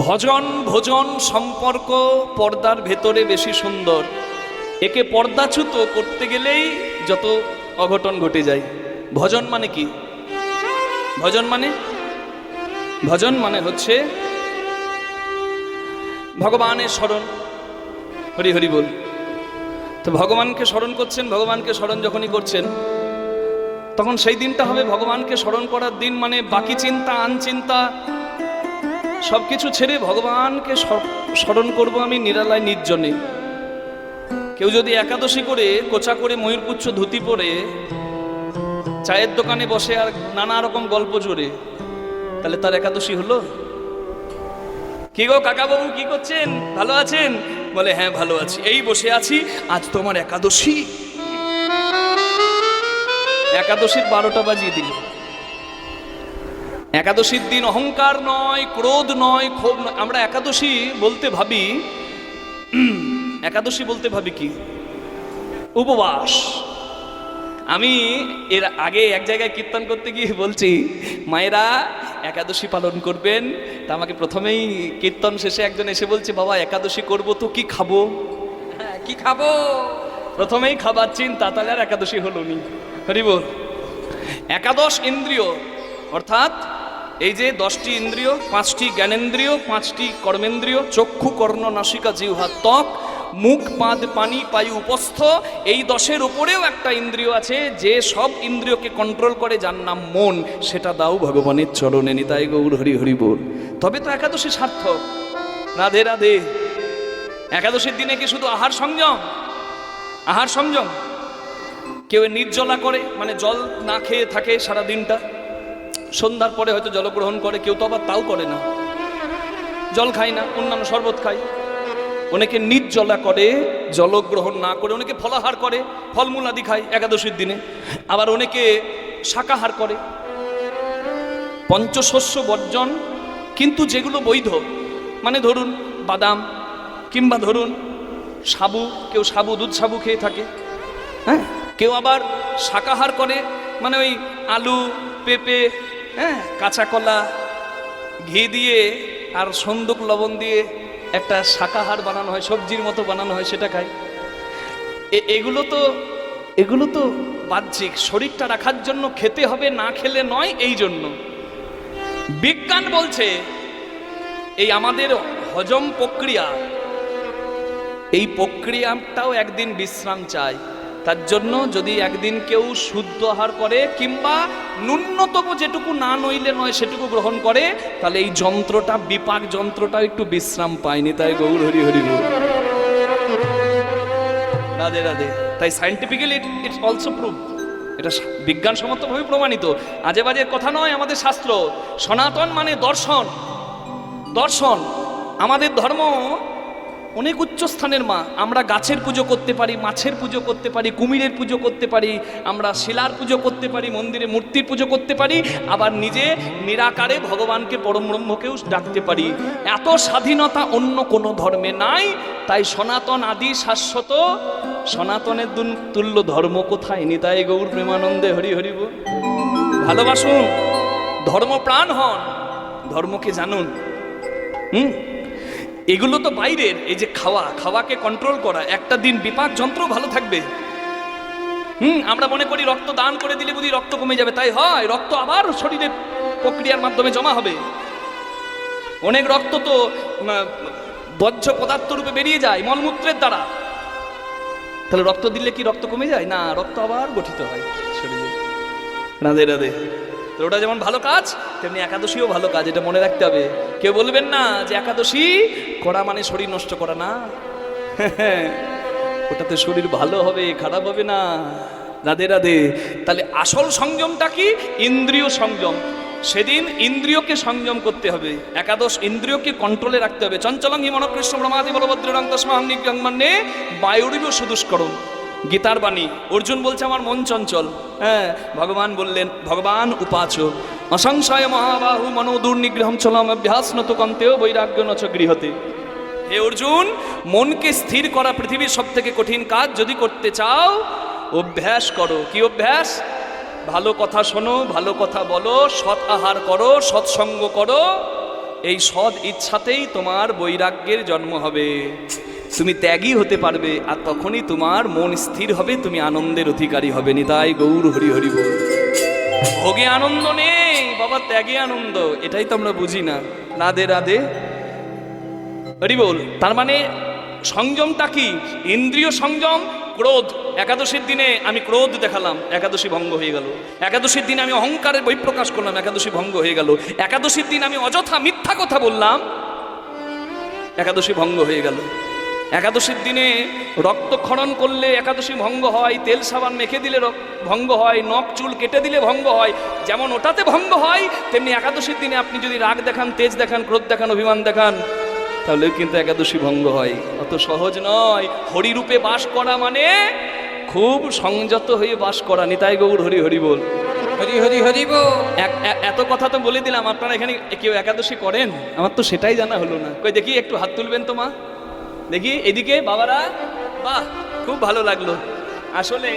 ভজন ভোজন সম্পর্ক পর্দার ভেতরে বেশি সুন্দর। একে পর্দাচ্যুত করতে গেলেই যত অঘটন ঘটে যায়। ভজন মানে কি? ভজন মানে হচ্ছে ভগবানের স্মরণ। হরি হরি বল। তো ভগবানকে স্মরণ করছেন, ভগবানকে স্মরণ যখনই করছেন তখন সেই দিনটা হবে ভগবানকে স্মরণ করার দিন। মানে বাকি চিন্তা আনচিন্তা সবকিছু ছেড়ে ভগবানকে স্মরণ করব আমি নিরালায় নির্জনে। কেউ যদি একাদশী করে কোচা করে ময়ূরপুচ্ছ ধুতি পরে চায়ের দোকানে বসে আর নানা রকম গল্প জোরে, তাহলে তার একাদশী হলো? কি গো কাকা বাবু, কি করছেন? ভালো আছেন? বলে হ্যাঁ ভালো আছি, এই বসে আছি, আজ তোমার একাদশী। একাদশীর 12টা বাজিয়ে দিল। একাদশীর দিন অহংকার নয়, ক্রোধ নয়, ক্ষোভ নয়। আমরা একাদশী বলতে ভাবি, একাদশী বলতে ভাবি কি? উপবাস। আমি এর আগে এক জায়গায় কীর্তন করতে গিয়ে বলছি, মায়েরা একাদশী পালন করবেন। তা আমাকে প্রথমেই কীর্তন শেষে একজন এসে বলছে, বাবা একাদশী করব তো কি খাবো? কি খাবো? প্রথমেই খাবার চিন্তা, তাহলে আর একাদশী হলো নি। হরি বল। একাদশ ইন্দ্রিয় অর্থাৎ এই যে 10টি ইন্দ্রিয়, 5টি জ্ঞানেন্দ্রিয়, 5টি কর্মেন্দ্রিয়, চক্ষু, কর্ণ, নাসিকা, জিহ্বা, ত্বক, মুখ, পাদ, পানি, পায়ু, উপস্থ, এই 10-এর উপরেও একটা ইন্দ্রিয় আছে যে সব ইন্দ্রিয়কে কন্ট্রোল করে, যার নাম মন। সেটা দাও ভগবানের চরণে, নিতাই গৌর হরি হরি বল। তবে তো একাদশী সার্থক। রাধে রাধে। একাদশীর দিনে কি শুধু আহার সংযম? আহার সংযম। কেউ নির্জলা করে, মানে জল না খেয়ে থাকে সারা দিনটা, সন্ধ্যার পরে হয়তো জলগ্রহণ করে। কেউ তো আবার তাও করে না, জল খায় না, অন্যান্য শরবত খায়। অনেকে নির্জলা করে, জলগ্রহণ না করে। অনেকে ফলাহার করে, ফলমূল আদি খায় একাদশীর দিনে। আবার অনেকে শাকাহার করে, পঞ্চশস্য বর্জন। কিন্তু যেগুলো বৈধ, মানে ধরুন বাদাম, কিংবা ধরুন সাবু, কেউ সাবু, দুধ সাবু খেয়ে থাকে। হ্যাঁ, কেউ আবার শাকাহার করে, মানে ওই আলু, পেঁপে, হ্যাঁ, কাঁচা কলা, ঘি দিয়ে আর সন্দুক লবণ দিয়ে একটা শাকাহার বানানো হয়, সবজির মতো বানানো হয়, সেটা খায়। এগুলো তো বাহ্যিক, শরীরটা রাখার জন্য খেতে হবে, না খেলে নয়। এই জন্য বিজ্ঞান বলছে এই আমাদের হজম প্রক্রিয়া, এই প্রক্রিয়াটাও একদিন বিশ্রাম চায়। তার জন্য যদি একদিন কেউ শুদ্ধ আহার করে, কিংবা ন্যূনতম যেটুকু না নইলে নয় সেটুকু গ্রহণ করে, তাহলে এই যন্ত্রটা, বিপাক যন্ত্রটা একটু বিশ্রাম পায়নি। তাই গৌর হরি হরি বল। রাধে রাধে। তাই সায়েন্টিফিক্যালি ইটস অলসো প্রুভ, এটা বিজ্ঞানসম্মতভাবে প্রমাণিত। আজে বাজে কথা নয় আমাদের শাস্ত্র। সনাতন মানে দর্শন। দর্শন। আমাদের ধর্ম অনেক উচ্চস্থানের মা। আমরা গাছের পুজো করতে পারি, মাছের পুজো করতে পারি, কুমিরের পুজো করতে পারি, আমরা শিলার পুজো করতে পারি, মন্দিরে মূর্তির পুজো করতে পারি, আবার নিজে নিরাকারে ভগবানকে পরম ব্রহ্মকেও ডাকতে পারি। এত স্বাধীনতা অন্য কোনো ধর্মে নাই। তাই সনাতন আদি শাশ্বত, সনাতনের তুল্য ধর্ম কোথায়? নিতাই গৌর প্রেমানন্দে হরি হরি বল। ভালোবাসুন, ধর্মপ্রাণ হন, ধর্মকে জানুন। এগুলো তো বাইরের। এই যে খাওয়াকে কন্ট্রোল করা, একটা দিন বিপাক যন্ত্র ভালো থাকবে। আমরা মনে করি রক্ত দান করে দিলে বুঝি রক্ত কমে যাবে। তাই হয়, রক্ত আবার শরীরে প্রক্রিয়ার মাধ্যমে জমা হবে। অনেক রক্ত তো বর্জ্য পদার্থ রূপে বেরিয়ে যায় মলমূত্রের দ্বারা। তাহলে রক্ত দিলে কি রক্ত কমে যায়? না, রক্ত আবার গঠিত হয় শরীরে। রাধে রাধে। তো ওটা যেমন ভালো কাজ, তেমনি একাদশীও ভালো কাজ, এটা মনে রাখতে হবে। কেউ বলবেন না যে একাদশী করা মানে শরীর নষ্ট করা। না, ওটাতে শরীর ভালো হবে, খারাপ হবে না। রাধে রাধে। তাহলে আসল সংযমটা কি? ইন্দ্রিয় সংযম। সেদিন ইন্দ্রিয়কে সংযম করতে হবে, একাদশ ইন্দ্রিয়কে কন্ট্রোলে রাখতে হবে। চঞ্চলং হি মনঃকৃষ্ণ ব্রহ্মাদি বলভদ্রং তস্মাহং নিগ্রহং মন্যে বায়ুরিব সুদুষ্করম। গীতার বাণী। অর্জুন বলছে আমার মন চঞ্চল। হ্যাঁ, ভগবান বললেন, ভগবান উপাচ অসংশয় মহাবাহু মনো দুর্নিগ্রহম চলম অভ্যাস নত কন্তেও বৈরাগ্য নচ গৃহতে। হে অর্জুন, মনকে স্থির করা পৃথিবীর সব থেকে কঠিন কাজ। যদি করতে চাও অভ্যাস করো। কি অভ্যাস? ভালো কথা শোনো, ভালো কথা বলো, সৎ আহার করো, সৎসঙ্গ করো। এই সৎ ইচ্ছাতেই তোমার বৈরাগ্যের জন্ম হবে, তুমি ত্যাগী হতে পারবে, আর তখনই তোমার মন স্থির হবে, তুমি আনন্দের অধিকারী হবে। নিতাই গৌর হরি হরি বল। ভোগে আনন্দ নেই বাবা, ত্যাগে আনন্দ। এটাই তো আমরা বুঝি না। রাধে রাধে হরি বল। তার মানে সংযমটা কি? ইন্দ্রিয় সংযম। ক্রোধ, একাদশীর দিনে আমি ক্রোধ দেখালাম, একাদশী ভঙ্গ হয়ে গেল। একাদশীর দিনে আমি অহংকারের বহিঃপ্রকাশ করলাম, একাদশী ভঙ্গ হয়ে গেল। একাদশীর দিন আমি অযথা মিথ্যা কথা বললাম, একাদশী ভঙ্গ হয়ে গেল। একাদশীর দিনে রক্তক্ষরণ করলে একাদশী ভঙ্গ হয়, তেল সাবান মেখে দিলে ভঙ্গ হয়, নখ চুল কেটে দিলে ভঙ্গ হয়। যেমন ওটাতে ভঙ্গ হয়, তেমনি একাদশীর দিনে আপনি যদি রাগ দেখান, তেজ দেখান, ক্রোধ দেখান, অভিমান দেখান, তাহলেও কিন্তু একাদশী ভঙ্গ হয়। অত সহজ নয়। হরিরূপে বাস করা মানে খুব সংযত হয়ে বাস করা। নিতাই গৌর হরি হরি বল। হরি হরি হরি বল। এত কথা তো বলে দিলাম, আপনারা এখানে কেউ একাদশী করেন? আমার তো সেটাই জানা হলো না। কই দেখি একটু হাত তুলবেন তো মা, দেখি এদিকে বাবারা। বাহ, খুব ভালো লাগলো। আসলে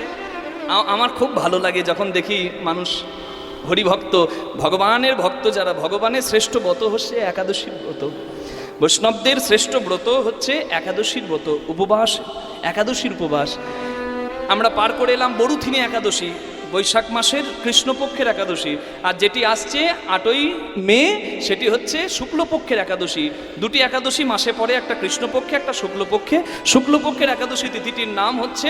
আমার খুব ভালো লাগে যখন দেখি মানুষ হরিভক্ত, ভগবানের ভক্ত যারা, ভগবানের শ্রেষ্ঠ ব্রত হচ্ছে একাদশীর ব্রত। বৈষ্ণবদের শ্রেষ্ঠ ব্রত হচ্ছে একাদশীর ব্রত, উপবাস, একাদশীর উপবাস। আমরা পার করে এলাম বরুথিনী একাদশী, বৈশাখ মাসের কৃষ্ণপক্ষের একাদশী। আর যেটি আসছে 8ই মে, সেটি হচ্ছে শুক্লপক্ষের একাদশী। দুটি একাদশী মাসে পড়ে, একটা কৃষ্ণপক্ষে, একটা শুক্লপক্ষে। শুক্লপক্ষের একাদশী তিথিটির নাম হচ্ছে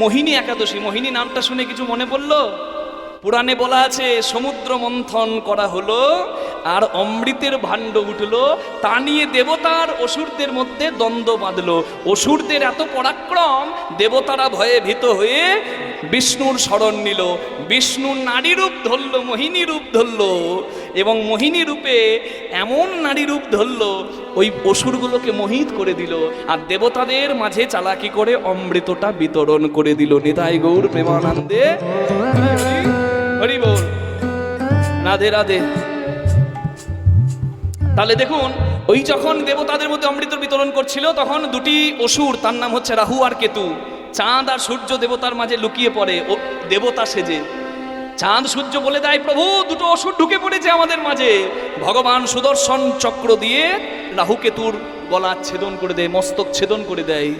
মোহিনী একাদশী। মোহিনী নামটা শুনে কিছু মনে পড়লো? পুরাণে বলা আছে সমুদ্র মন্থন করা হলো আর অমৃতের ভাণ্ড উঠলো, তা নিয়ে দেবতার অসুরদের মধ্যে দ্বন্দ্ব বাঁধলো। অসুরদের এত পরাক্রম, দেবতারা ভয়ে ভীত হয়ে বিষ্ণুর শরণ নিল। বিষ্ণু নারী রূপ ধরল, মোহিনী রূপ ধরল, এবং মোহিনী রূপে এমন নারী রূপ ধরল ওই অসুরগুলোকে মোহিত করে দিল, আর দেবতাদের মাঝে চালাকি করে অমৃতটা বিতরণ করে দিল। নিতাই গৌর প্রেমানন্দে হরি বল। রাধে রাধে। তাহলে দেখুন, ওই যখন দেবতাদের মধ্যে অমৃত বিতরণ করছিল, তখন দুটি অসুর, তার নাম হচ্ছে রাহু আর কেতু, চাঁদ আর সূর্য দেবতার মাঝে লুকিয়ে পড়ে ও দেবতা সেজে। চাঁদ সূর্য বলে দেয়, প্রভু দুটো অসুর ঢুকে পড়েছে আমাদের মাঝে। ভগবান সুদর্শন চক্র দিয়ে রাহু কেতুর গলা ছেদন করে দেয়, মস্তক ছেদন করে দেয়।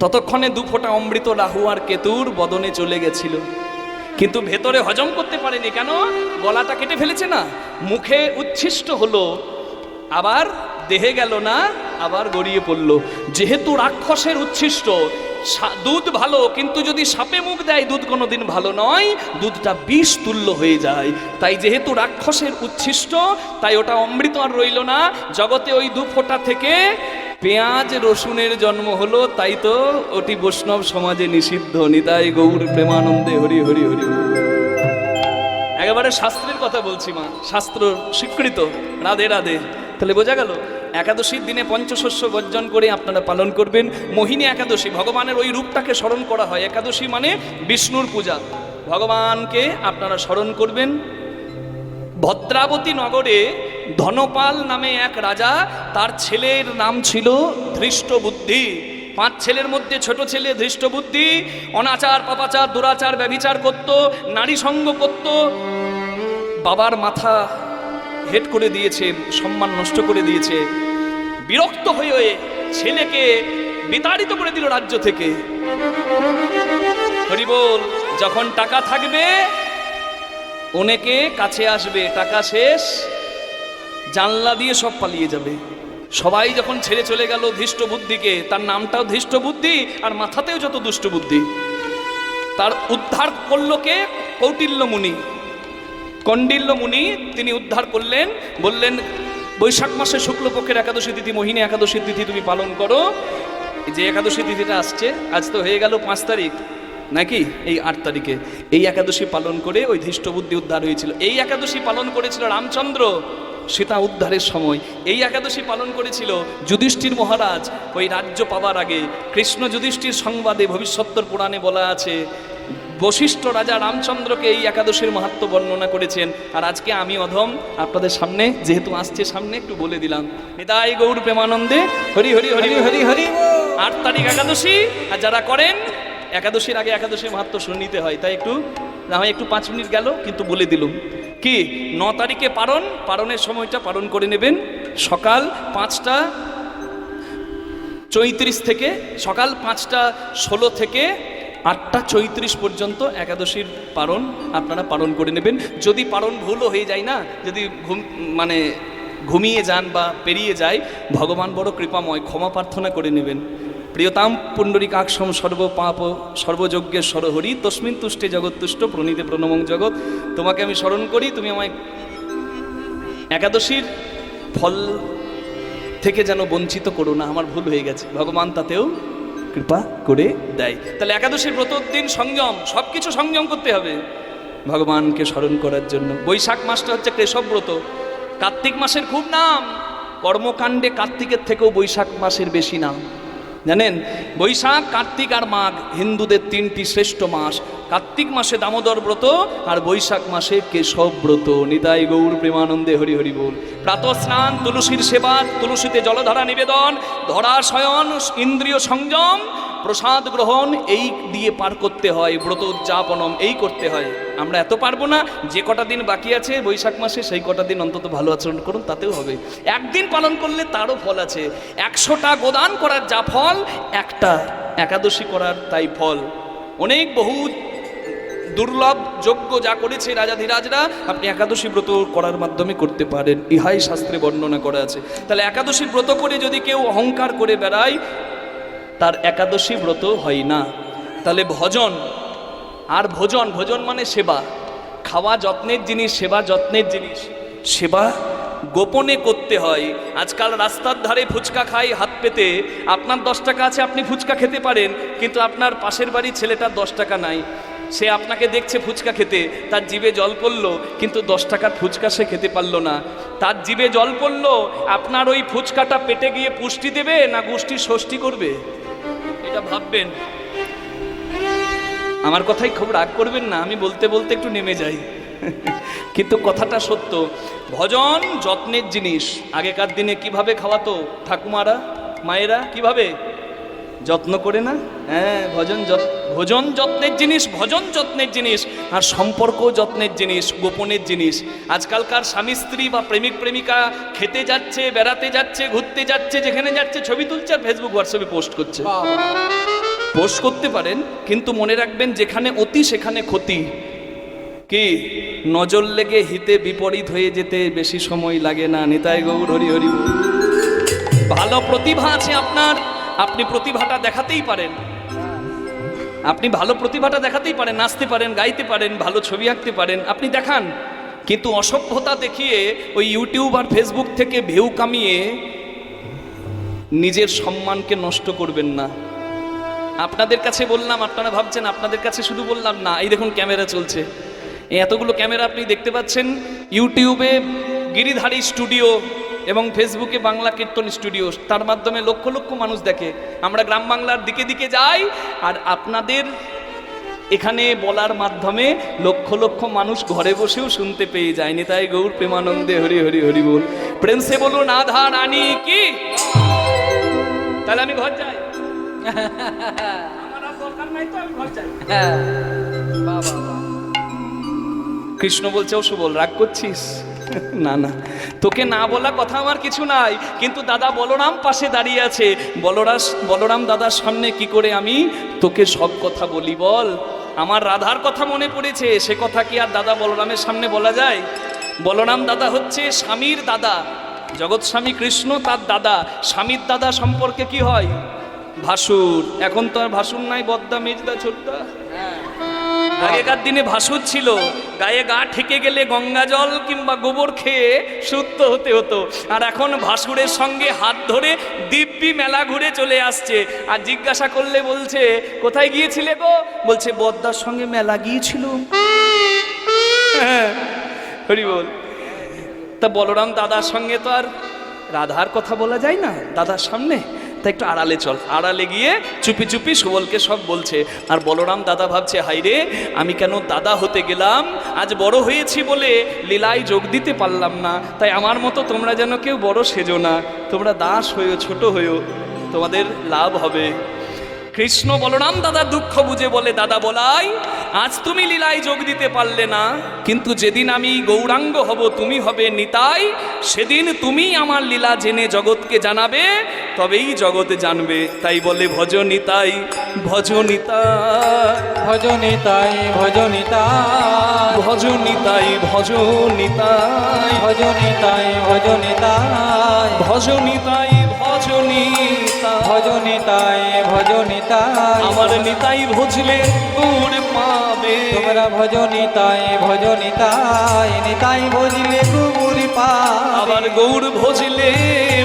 ততক্ষণে 2 ফোঁটা অমৃত রাহু আর কেতুর বদনে চলে গেছিল, কিন্তু ভেতরে হজম করতে পারেনি। কেন? গলাটা কেটে ফেলেছে না, মুখে উচ্ছিষ্ট হলো, আবার দেহে গেল না, আবার গড়িয়ে পড়ল। যেহেতু রাক্ষসের উচ্ছিষ্ট, দুধ ভালো, কিন্তু যদি সাপে মুখ দেয় দুধ কোনোদিন ভালো নয়, দুধটা বিষ তুল্য হয়ে যায়। তাই যেহেতু রাক্ষসের উচ্ছিষ্ট, তাই ওটা অমৃত আর রইল না। জগতে ওই 2 ফোঁটা থেকে পেঁয়াজ রসুনের জন্ম হলো, তাই তো ওটি বৈষ্ণব সমাজে নিষিদ্ধ। নিতাই গৌর প্রেমানন্দে হরি হরি হরি। একেবারে শাস্ত্রের কথা বলছি মা, শাস্ত্র স্বীকৃত। রাধে রাধে। তাহলে বোঝা গেল, একাদশীর দিনে পঞ্চশস্য বর্জন করে আপনারা পালন করবেন। মোহিনী একাদশী, ভগবানের ওই রূপটাকে স্মরণ করা হয়। একাদশী মানে বিষ্ণুর পূজা, ভগবানকে আপনারা স্মরণ করবেন। ভদ্রাবতী নগরে ধনপাল নামে এক রাজা, তার ছেলের নাম ছিল ধৃষ্টবুদ্ধি। 5 ছেলের মধ্যে ছোট ছেলে ধৃষ্টবুদ্ধি অনাচার, পাপাচার, দুরাচার, ব্যভিচার করত, নারী সঙ্গ করত। বাবার মাথা হেট করে দিয়েছে, সম্মান নষ্ট করে দিয়েছে। বিরক্ত হয়ে ছেলেকে বিতাড়িত করে দিল রাজ্য থেকে। হরি বল। যখন টাকা থাকবে অনেকে কাছে আসবে, টাকা শেষ জানলা দিয়ে সব পালিয়ে যাবে। সবাই যখন ছেড়ে চলে গেল ধৃষ্টবুদ্ধিকে, তার নামটাও ধৃষ্টবুদ্ধি আর মাথাতেও যত দুষ্ট বুদ্ধি, তার উদ্ধার করল কে? কৌটিল্য মুনি, কণ্ডিল্য মুনি। তিনি উদ্ধার করলেন, বললেন বৈশাখ মাসে শুক্লপক্ষের একাদশী তিথি, মোহিনী একাদশী তিথি তুমি পালন করো। যে একাদশী তিথিটা আসছে, আজ তো হয়ে গেল 5 তারিখ নাকি, এই 8 তারিখে এই একাদশী পালন করে ওই ধৃষ্টবুদ্ধি উদ্ধার হয়েছিল। এই একাদশী পালন করেছিল রামচন্দ্র সীতা উদ্ধারের সময়। এই একাদশী পালন করেছিল যুধিষ্ঠির মহারাজ ওই রাজ্য পাওয়ার আগে। কৃষ্ণ যুধিষ্ঠির সংবাদে ভবিষ্যত্তর পুরাণে বলা আছে, বশিষ্ঠ রাজা রামচন্দ্রকে এই একাদশীর মাহাত্ম্য বর্ণনা করেছেন। আর আজকে আমি অধম আপনাদের সামনে, যেহেতু আসছে সামনে, একটু বলে দিলাম। নিতাই গৌর প্রেমানন্দে হরি হরি হরি হরি হরি। 8 তারিখ একাদশী, আর যারা করেন একাদশীর আগে একাদশীর মাহাত্ম্য শুনে নিতে হয়। তাই একটু না হয় একটু 5 মিনিট গেল, কিন্তু বলে দিলুম। কি 9 তারিখে পারণের সময়টা পালন করে নেবেন সকাল 5টা34 থেকে, সকাল 5টা16 থেকে 8টা34 পর্যন্ত একাদশীর পারণ আপনারা পালন করে নেবেন। যদি পারণ ভুলও হয়ে যায় না, যদি ঘুমিয়ে যান বা পেরিয়ে যায়, ভগবান বড় কৃপাময়, ক্ষমা প্রার্থনা করে নেবেন। প্রিয়তাম পুণ্ডরীকাক্ষম সর্বপাপ সর্বযজ্ঞের সরহরি তস্মিন তুষ্টে জগৎতুষ্ট প্রণীতে প্রণমং জগৎ। তোমাকে আমি স্মরণ করি, তুমি আমায় একাদশীর ফল থেকে যেন বঞ্চিত করো না। আমার ভুল হয়ে গেছে, ভগবান তাতেও কৃপা করে দেয়। তাহলে একাদশীর ব্রতর দিন সংযম, সব কিছু সংযম করতে হবে ভগবানকে স্মরণ করার জন্য। বৈশাখ মাসটা হচ্ছে কেশব ব্রত। কার্তিক মাসের খুব নাম, কর্মকাণ্ডে কার্তিকের থেকেও বৈশাখ মাসের বেশি নাম জানেন। বৈশাখ, কার্তিক আর মাঘ হিন্দুদের তিনটি শ্রেষ্ঠ মাস। কার্তিক মাসে দামোদর ব্রত আর বৈশাখ মাসে কেশব ব্রত। নিতাই গৌর প্রেমানন্দে হরি হরি বল। প্রাতঃ স্নান, তুলসীর সেবা, তুলসীতে জলধারা নিবেদন, ধরা শয়ন, ইন্দ্রিয় সংযম, প্রসাদ গ্রহণ, এই দিয়ে পার করতে হয়। ব্রত উদযাপনম এই করতে হয়। আমরা এত পারবো না, যে কটা দিন বাকি আছে বৈশাখ মাসে সেই কটা দিন অন্তত ভালো আচরণ করুন, তাতেও হবে। একদিন পালন করলে তারও ফল আছে। 100টা গোদান করার যা ফল, একটা একাদশী করার তাই ফল। অনেক বহু দুর্লভ যজ্ঞ যা করেছে রাজাধিরাজরা, আপনি একাদশী ব্রত করার মাধ্যমে করতে পারেন। ইহাই শাস্ত্রে বর্ণনা করা আছে। তাহলে একাদশী ব্রত করে যদি কেউ অহংকার করে বেড়ায়, তার একাদশী ব্রত হয় না। তাহলে ভজন আর ভোজন, ভোজন মানে সেবা। খাওয়া যত্নের জিনিস, সেবা যত্নের জিনিস। সেবা গোপনে করতে হয়। আজকাল রাস্তার ধারে ফুচকা খাই হাত পেতে, আপনার 10 টাকা আছে, আপনি ফুচকা খেতে পারেন, কিন্তু আপনার পাশের বাড়ির ছেলেটার 10 টাকা নাই। সে আপনাকে দেখছে ফুচকা খেতে, তার জিভে জল পড়লো, কিন্তু 10 টাকার ফুচকা সে খেতে পারলো না। তার জিভে জল পড়লো, আপনার ওই ফুচকাটা পেটে গিয়ে পুষ্টি দেবে না গোষ্ঠী ষষ্ঠী করবে, এটা ভাববেন। আমার কথাই খুব রাগ করবেন না, আমি বলতে বলতে একটু নেমে যাই, কিন্তু কথাটা সত্য। ভজন যত্নের জিনিস। আগেকার দিনে কিভাবে খাওয়াতো ঠাকুমারা, মায়েরা, কিভাবে যত্ন করে না? হ্যাঁ, ভোজন যত্নের জিনিস, ভজন যত্নের জিনিস। আর সম্পর্ক যত্নের জিনিস, গোপনের জিনিস। আজকালকার স্বামী স্ত্রী বা প্রেমিক প্রেমিকা খেতে যাচ্ছে, বেড়াতে যাচ্ছে, ঘুরতে যাচ্ছে, যেখানে যাচ্ছে ছবি তুলছে আর ফেসবুক হোয়াটসঅ্যাপে পোস্ট করছে। পোস্ট করতে পারেন, কিন্তু মনে রাখবেন যেখানে অতি সেখানে ক্ষতি। কি নজর লেগে হিতে বিপরীত হয়ে যেতে বেশি সময় লাগে না। নিতাই গৌর হরি হরি বল। ভালো প্রতিভা আছে আপনার, আপনি প্রতিভাটা দেখাতেই পারেন। আপনি ভালো প্রতিভাটা দেখাতেই পারেন, নাচতে পারেন, গাইতে পারেন, ভালো ছবি আঁকতে পারেন, আপনি দেখান। কিন্তু অসভ্যতা দেখিয়ে ওই ইউটিউব আর ফেসবুক থেকে ভিউ কামিয়ে নিজের সম্মানকে নষ্ট করবেন না। আপনাদের কাছে বললাম, আপনারা ভাবছেন আপনাদের কাছে শুধু বললাম না, এই দেখুন ক্যামেরা চলছে, এই এতগুলো ক্যামেরা আপনি দেখতে পাচ্ছেন। ইউটিউবে গিরিধারী স্টুডিও এবং ফেসবুকে বাংলা কীর্তন স্টুডিও, তার মাধ্যমে লক্ষ লক্ষ মানুষ দেখে। আমরা গ্রাম বাংলার দিকে দিকে যাই, আর আপনাদের এখানে বলার মাধ্যমে লক্ষ লক্ষ মানুষ ঘরে বসেও শুনতে পেয়ে যায়। নিতাই গৌর প্রেমানন্দে হরি হরি হরি বল। প্রেম সে বলুন আধা রানী কি। তাহলে আমি ঘর যাই, আমার আর দরকার নাই তো, আমি ঘর যাই। কৃষ্ণ বলছে ও সুবল রাগ করছিস? না না, তোকে না বলা কথা আমার কিছু নাই, কিন্তু দাদা বলরাম পাশে দাঁড়িয়ে আছে। বলরাম দাদার সামনে কি করে আমি তোকে সব কথা বলি বল? আমার রাধার কথা মনে পড়েছে, সে কথা কি আর দাদা বলরামের সামনে বলা যায়? বলরাম দাদা হচ্ছে স্বামীর দাদা, জগৎ স্বামী কৃষ্ণ তার দাদা। স্বামীর দাদা সম্পর্কে কি হয়? ভাসুর। এখন তো আর ভাসুর নাই, বদ্দা মেজদা ছোটদা। আগেকার দিনে ভাসুর ছিল, গায়ে গা ঠেকে গেলে গঙ্গা জল কিংবা গোবর খেয়ে শুদ্ধ হতে হতো। আর এখন ভাসুরের সঙ্গে হাত ধরে দিব্যি মেলা ঘুরে চলে আসছে। আর জিজ্ঞাসা করলে বলছে কোথায় গিয়েছিলে গো? বলছে বদ্দার সঙ্গে মেলা গিয়েছিল। হ্যাঁ, হরি বল। তা বলরাম দাদার সঙ্গে তো আর রাধার কথা বলা যায় না দাদার সামনে, তাই একটু আড়ালে চল। আড়ালে গিয়ে চুপি চুপি সুবলকে সব বলছে। আর বলরাম দাদা ভাবছে হাই রে, আমি কেন দাদা হতে গেলাম? আজ বড় হয়েছি বলে লীলায় যোগ দিতে পারলাম না, তাই আমার মতো তোমরা যেন কেউ বড় সেজো না, তোমরা দাস হয়েও, ছোট হয়েও, তোমাদের লাভ হবে। কৃষ্ণ বলরাম দাদার দুঃখ বুঝে বলে, দাদা বলাই, আজ তুমি লীলায় যোগ দিতে পারলে না, কিন্তু যেদিন আমি গৌরাঙ্গ হব, তুমি হবে নিতাই, সেদিন তুমি আমার লীলা জেনে জগৎকে জানাবে, তবেই জগৎ জানবে। তাই বলে ভজ নিতাই, ভজ নিতাই, ভজ নিতাই, ভজ নিতাই, ভজ নিতাই, ভজ নিতাই, ভজ নিতাই, ভজ নিতাই, ভজ নিতাই, ভজ নিতাই, ভজ নিতাই, ভজ নিতাই। আমার নিতাই ভজলে গৌর পাবে। তোমরা ভজ নিতাই, ভজ নিতাই, নিতাই ভজলে গৌর পাবে। আবার গৌর ভজলে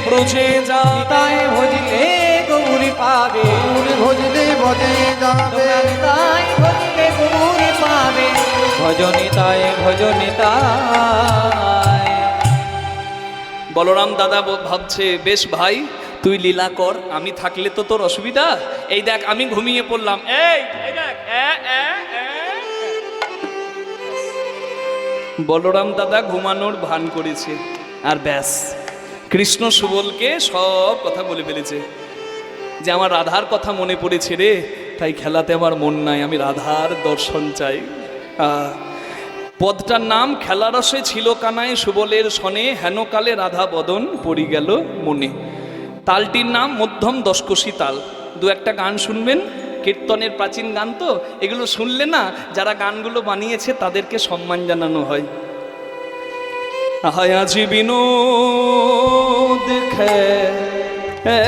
ব্রজে যা, নিতাই ভজলে গৌর পাবে। গৌর ভজলে ভজে যাবে। তোমরা নিতাই ভজলে গৌর পাবে। ভজ নিতাই, ভজ নিতাই। বলরাম দাদা ভাবছে বেশ ভাই তুই লীলা কর, আমি থাকলে তো তোর অসুবিধা। এই দেখ আমি ঘুমিয়ে পড়লাম, এই দেখ বলরাম দাদা ঘুমানোর ভান করেছে, আর ব্যাস কৃষ্ণ সুবলকে সব কথা বলে ফেলেছে যে আমার রাধার কথা মনে পড়েছে রে, তাই খেলাতে আমার মন নাই, আমি রাধার দর্শন চাই। পদটার নাম খেলারসে ছিল কানায় সুবলের সনে, হেনকালে রাধা বদন পড়ি গেল মনে। তালটির নাম মধ্যম দশকোষী তাল। দু একটা গান শুনবেন, কীর্তনের প্রাচীন গান তো, এগুলো শুনলে না যারা গানগুলো বানিয়েছে তাদেরকে সম্মান জানানো হয়। আজি বিনোদ খেলা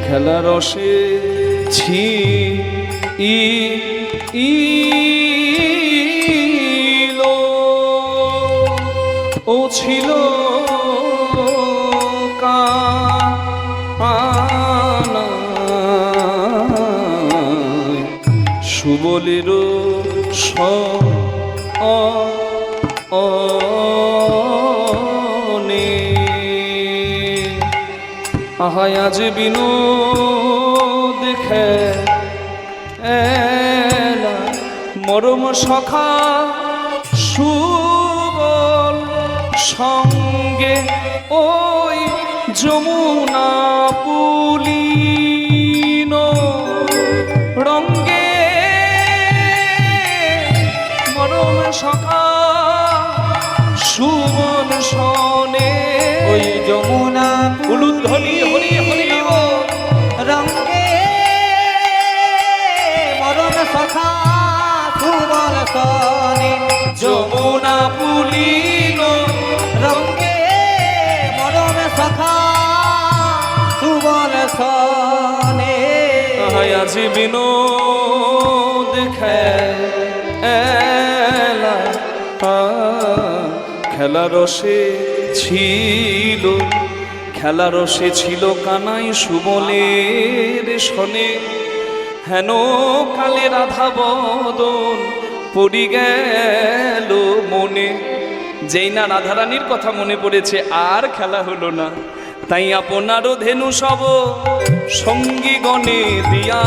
খেলা রসে ছি ও ছিল সুবলের আহায় আজ বিনোদ খেলা মরম সখা সুবল সঙ্গে ওই যমুনা পুলিন রঙ্গে মরম সখা সুবল সনে ওই যমুনা উলুধ্বনি হরি হরি রঙ্গে মরণ সখা সুবল সনে যমুনা পুলিন রঙ্গে মরণ সখা সুবল সনে আজি বিনোদ খেলা খেলা রসে ছিল, খেলা রসে ছিল কানাই সুবলের সনে, হেন কালে রাধা বদন পড়ি গেল মনে। যেই না রাধারানীর কথা মনে পড়েছে আর খেলা হলো না, তাই আপনারও ধেনু সব সঙ্গী গণে দিয়া,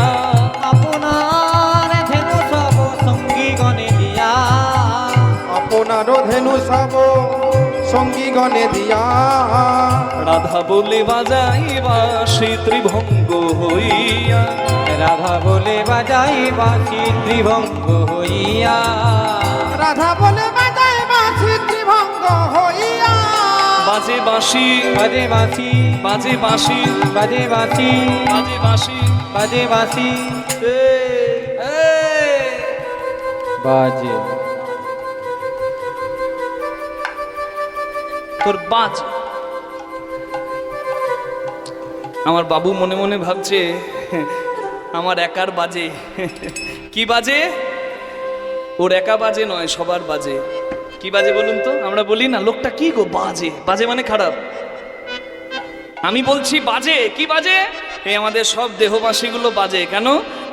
আপনার ধেনু সব সঙ্গী গণে দিয়া, আপনারও ধেনু সব সঙ্গী গণে দিয়া, রাধা বলে বাজাইবা সে ত্রিভঙ্গ হইয়া, রাধা বলে বাজাই বাঁশি ত্রিভঙ্গ হইয়া, রাধা বলে বাজায় বাঁশি ত্রিভঙ্গ হইয়া, বাজে বাঁশি বাজে বাঁশি বাজে বাঁশি বাজে বাঁশি বাজে বাঁশি বাজে বাঁশি বাজে তোর বাজ। আমার বাবু মনে মনে ভাবছে আমার একার বাজে। কি বাজে? ওর একা বাজে নয়, সবার বাজে। কি বাজে বলুন তো? আমরা বলি না লোকটা কি গো বাজে, বাজে মানে খারাপ। আমি বলছি বাজে। কি বাজে? এই আমাদের সব দেহবাসীগুলো বাজে। কেন?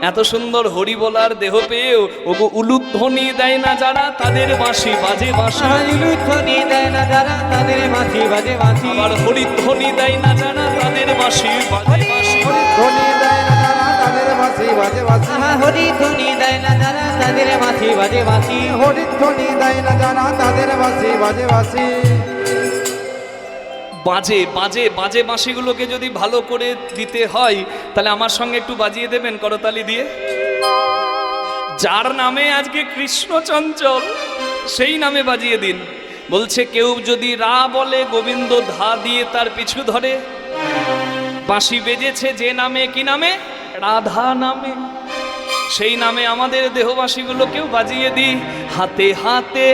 এত সুন্দর হরি বলার দেহ পেয়েও ওগো উলুধ্বনি দেয় না যারা, তাদের বাঁশি বাজে বাঁশি। উলুধ্বনি দেয় না যারা, তাদের বাঁশি বাজে বাঁশি। আবার হরিধ্বনি দেয় না যারা, তাদের বাঁশি বাজে বাঁশি। ধ্বনি দেয় না যারা, তাদের বাঁশি বাজে বাঁশি। হরিধ্বনি দেয় না যারা, তাদের বাঁশি বাজে বাঁশি। হরিধ্বনি দেয় না যারা, তাদের বাঁশি বাজে বাঁশি। বাজে বাজে বাজে বাঁশিগুলোকে যদি ভালো করে দিতে হয় তাহলে আমার সঙ্গে একটু বাজিয়ে দেবেন করতালি দিয়ে। যার নামে আজকে কৃষ্ণ চঞ্চল, সেই নামে বাজিয়ে দিন। বলছে কেউ যদি রা বলে, গোবিন্দ ধা দিয়ে তার পিছু ধরে। বাঁশি বেজেছে যে নামে, কি নামে? রাধা নামে। সেই নামে আমাদের দেহবাসীগুলোকেও বাজিয়ে দিই। হাতে হাতে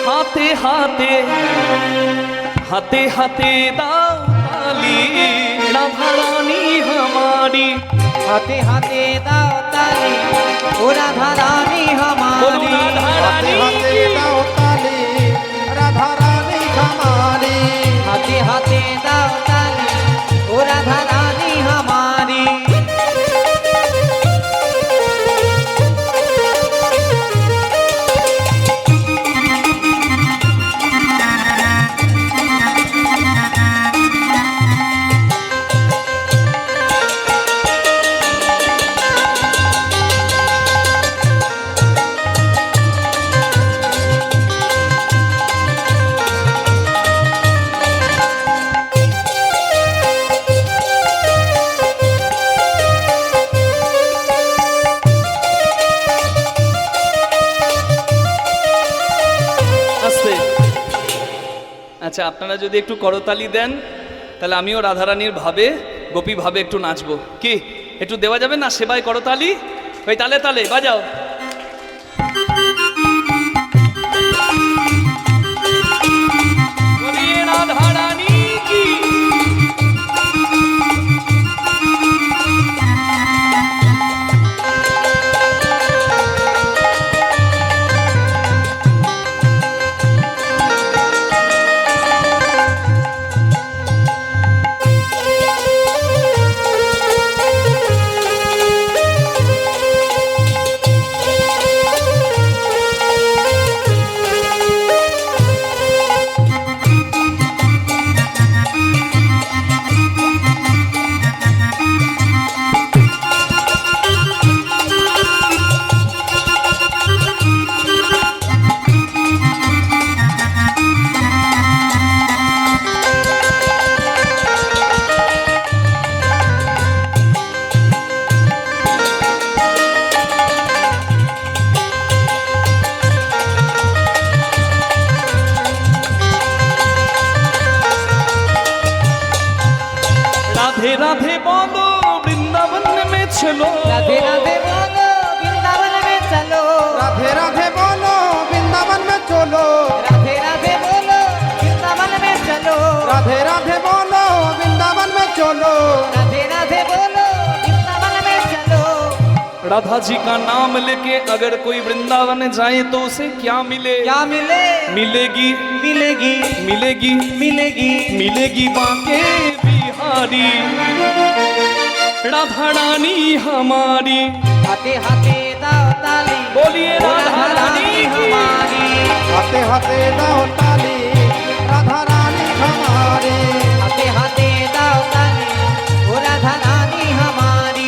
হাতে হাতে হাতে হাতে দাও তালি, রাধা রানী हमारी। হাতে হাতে দাও তালি, ও রাধা রানী हमारी। হাতে হাতে দাও তালি, রাধা রানী हमारी। হাতে হাতে দাও তালি, ও রাধা রানী हमारी। আচ্ছা, আপনারা যদি একটু করতালি দেন তাহলে আমিও রাধারানীর ভাবে গোপী ভাবে একটু নাচবো। কি একটু দেওয়া যাবে না সেবায় করতালি? ওই তালে তালে বাজাও। বলিয়ে রাধারানী কি। राधे राधे बोलो वृंदावन में चलो। राधे राधे बोलो वृंदावन में चलो। राधे राधे बोलो वृंदावन में चलो। राधे राधे बोलो वृंदावन में चलो। राधे राधे बोलो वृंदावन में चलो। राधे राधे बोलो वृंदावन में चलो। राधा जी का नाम लेके अगर कोई वृंदावन जाए तो उसे क्या मिले? क्या मिले? मिलेगी मिलेगी मिलेगी मिलेगी मिलेगी बांके बिहारी राधा रानी हमारी। हाथे हाथे दाओ ताली। बोलिए राधा रानी की। हमारी। हाथे हाथे दाओ ताली राधा रानी हमारी। हाथे हाथे दाओ ताली ओ राधा रानी हमारी।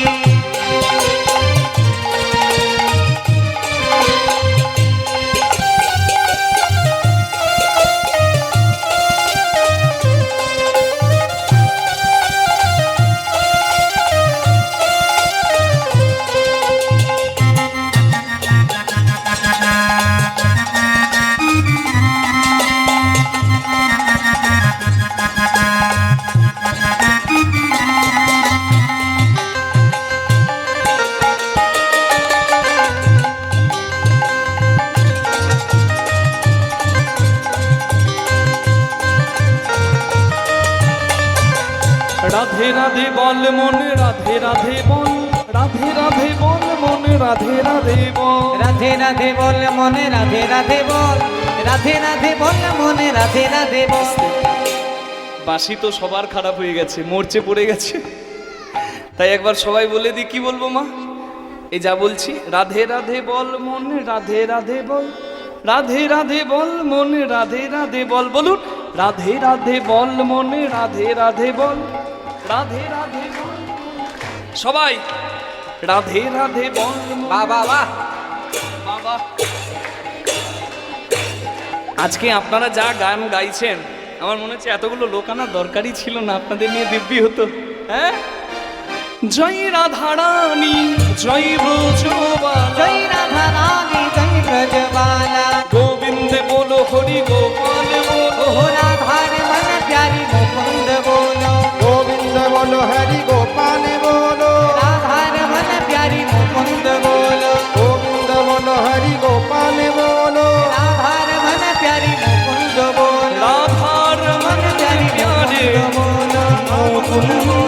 राधे राधे बोल मन राधे राधे बोल। राधे राधे बोल मन राधे राधे बोल। राधे राधे बोल मने राधे राधे बोल। राधे राधे बोल मने राधे राधे बोल। বাঁশি তো সবার খারাপ হয়ে গেছে, মরচে পড়ে গেছে। তাই একবার সবাই বলে দি, কি বলবো মা? এই যা বলছি, রাধে রাধে বল মন রাধে রাধে বল। রাধে রাধে বল মন রাধে রাধে বল। বলুন, রাধে রাধে বল মন রাধে রাধে বল। রাধে রাধে বল সবাই, রাধে রাধে বল মন। বাহ বাহ বাহ। বাবা, আজকে আপনারা যা গান গাইছেন আমার মনে হচ্ছে এতগুলো লোক আনার দরকারই ছিল না, আপনাদের নিয়ে দিব্যি হতো। হ্যাঁ, জয় রাধা রানী জয় ব্রজবালা। জয় রাধা রানী জয় ব্রজবালা। গোবিন্দ বলো হরি গোপাল বলো। ओ राधार मन प्यारी मुकुंद बोलो। गोविंद बोलो हरि गोपाल बोलो। राधार मन प्यारी मुकुंद बोलो। गोविंद बोलो हरि गोपाल बोलो। राधार मन प्यारी मुकुंद बोलो। রাধার মন প্যারে बोलो মুকুন্দ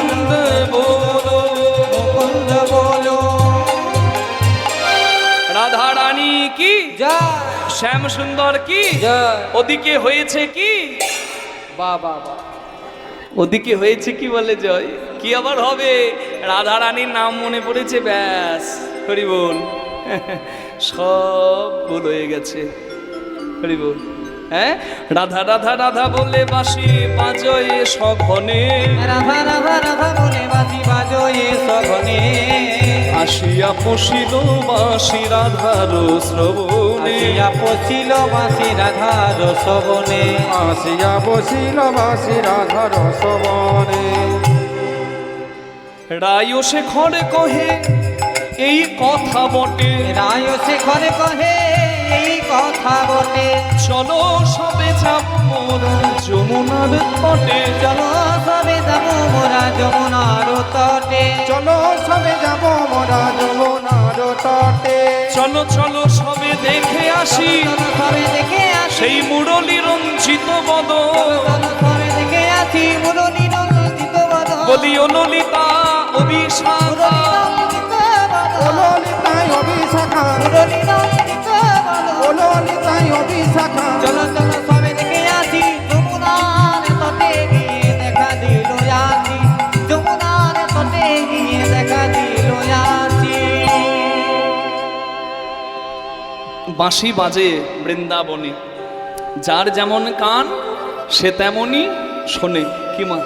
বলো। मुकुंद बोलो। রাধা রানী কি, जय শ্যাম সুন্দর কি, जय। ওদিকে হয়েছে কি, वाह वाह वाह। ওদিকে হয়েছে কি বলে জয়, কি আবার হবে? রাধা রানীর নাম মনে পড়েছে, ব্যাস হরি বল। সব ভুল হয়ে গেছে, হরি বল। হ্যাঁ, রাধা রাধা রাধা বলে বাঁশি বাজয়ে সঘনে। राधा राधा राधा बोले बाजी बाजो ये सघने। আসিয়া পশিল বাঁশি রাধার শ্রবণে। আসিয়া পছিল বাঁশি রাধার শ্রবণে। আসিয়া বসিল বাসি রাধার সবনে। রায় সে ঘরে কহে এই কথা বটে। রায় সে ঘরে কহে এই কথা বটে। চলো সবে যাব মোরা যমুনার তটে, চলো সবে যাবো মোরা যমুনার তটে। চলো সবে যাব মোরা যমুনার তটে। চলো চলো সবে দেখে আসি চলো সবে দেখে আসি, সেই মুরলী রঞ্জিত বদন। চলো সবে দেখে আসি মুরলী রঞ্জিত বদন। বলি ও ললিতা অভিশাখা, ও ললিতায় অভিশাখা, মুরলী রঞ্জিত বদন। ও ললিতায় অভিশাখা। চলো চলো সবে দেখে আসি যমুনার তটে গিয়ে দেখা দিল আসি, যমুনার তটে গিয়ে দেখা দিল আসি। বাঁশি বাজে বৃন্দাবনে, যার যেমন কান সে তেমনই শোনে। কি মা,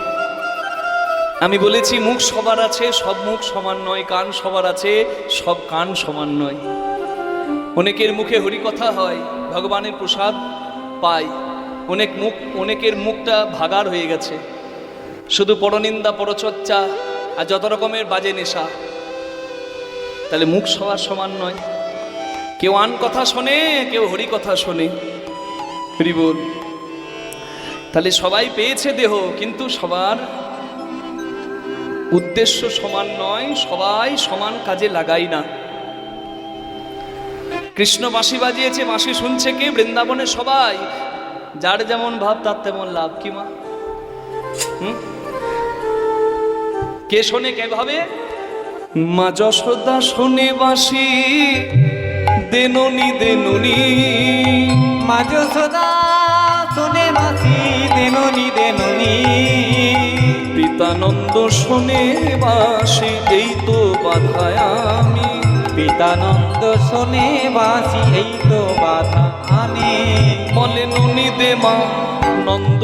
আমি বলেছি মুখ সবার আছে, সব মুখ সমান নয়। কান সবার আছে, সব কান সমান নয়। অনেকের মুখে হরিকথা হয়, ভগবানের প্রসাদ পায়। অনেকের মুখটা ভাগার হয়ে গেছে, শুধু পরনিন্দা পরচর্চা আর যত রকমের বাজে নেশা। তাহলে মুখ সবার সমান নয়। কেউ আন কথা শোনে, কেউ হরি কথা শোনে। হরি বল। তাহলে সবাই পেয়েছে দেহ, কিন্তু সবার উদ্দেশ্য সমান নয়, সবাই সমান কাজে লাগাই না। কৃষ্ণ বাঁশি বাজিয়েছে, বাঁশি শুনছে কে? বৃন্দাবনে সবাই। যার যেমন ভাব তার তেমন লাভ। কি মা? কে শোনে কে ভাবে? মা যশোদা শোনে বাঁশি দেননি দেননি, মা যশোদা শোনে বাঁশি দেননি দেননি। পিতানন্দ শোনে বাঁশি এই তো বাধায় আমি, পিতানন্দ শোনে বাঁশি এই তো বাধা আমি। বলে ননি দে মা নন্দ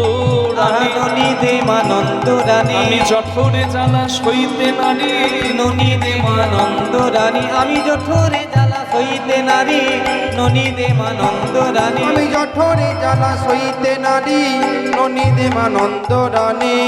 রানী, ননি দে মা নন্দ রানী। আমি জঠরে জ্বালা সইতে নারী, ননি দে মা নন্দ রানী। আমি জঠরে জ্বালা সইতে নারী, ননি দে মা নন্দ রানী। আমি জঠরে জ্বালা সইতে নারী, ননী দেবানন্দ রানী।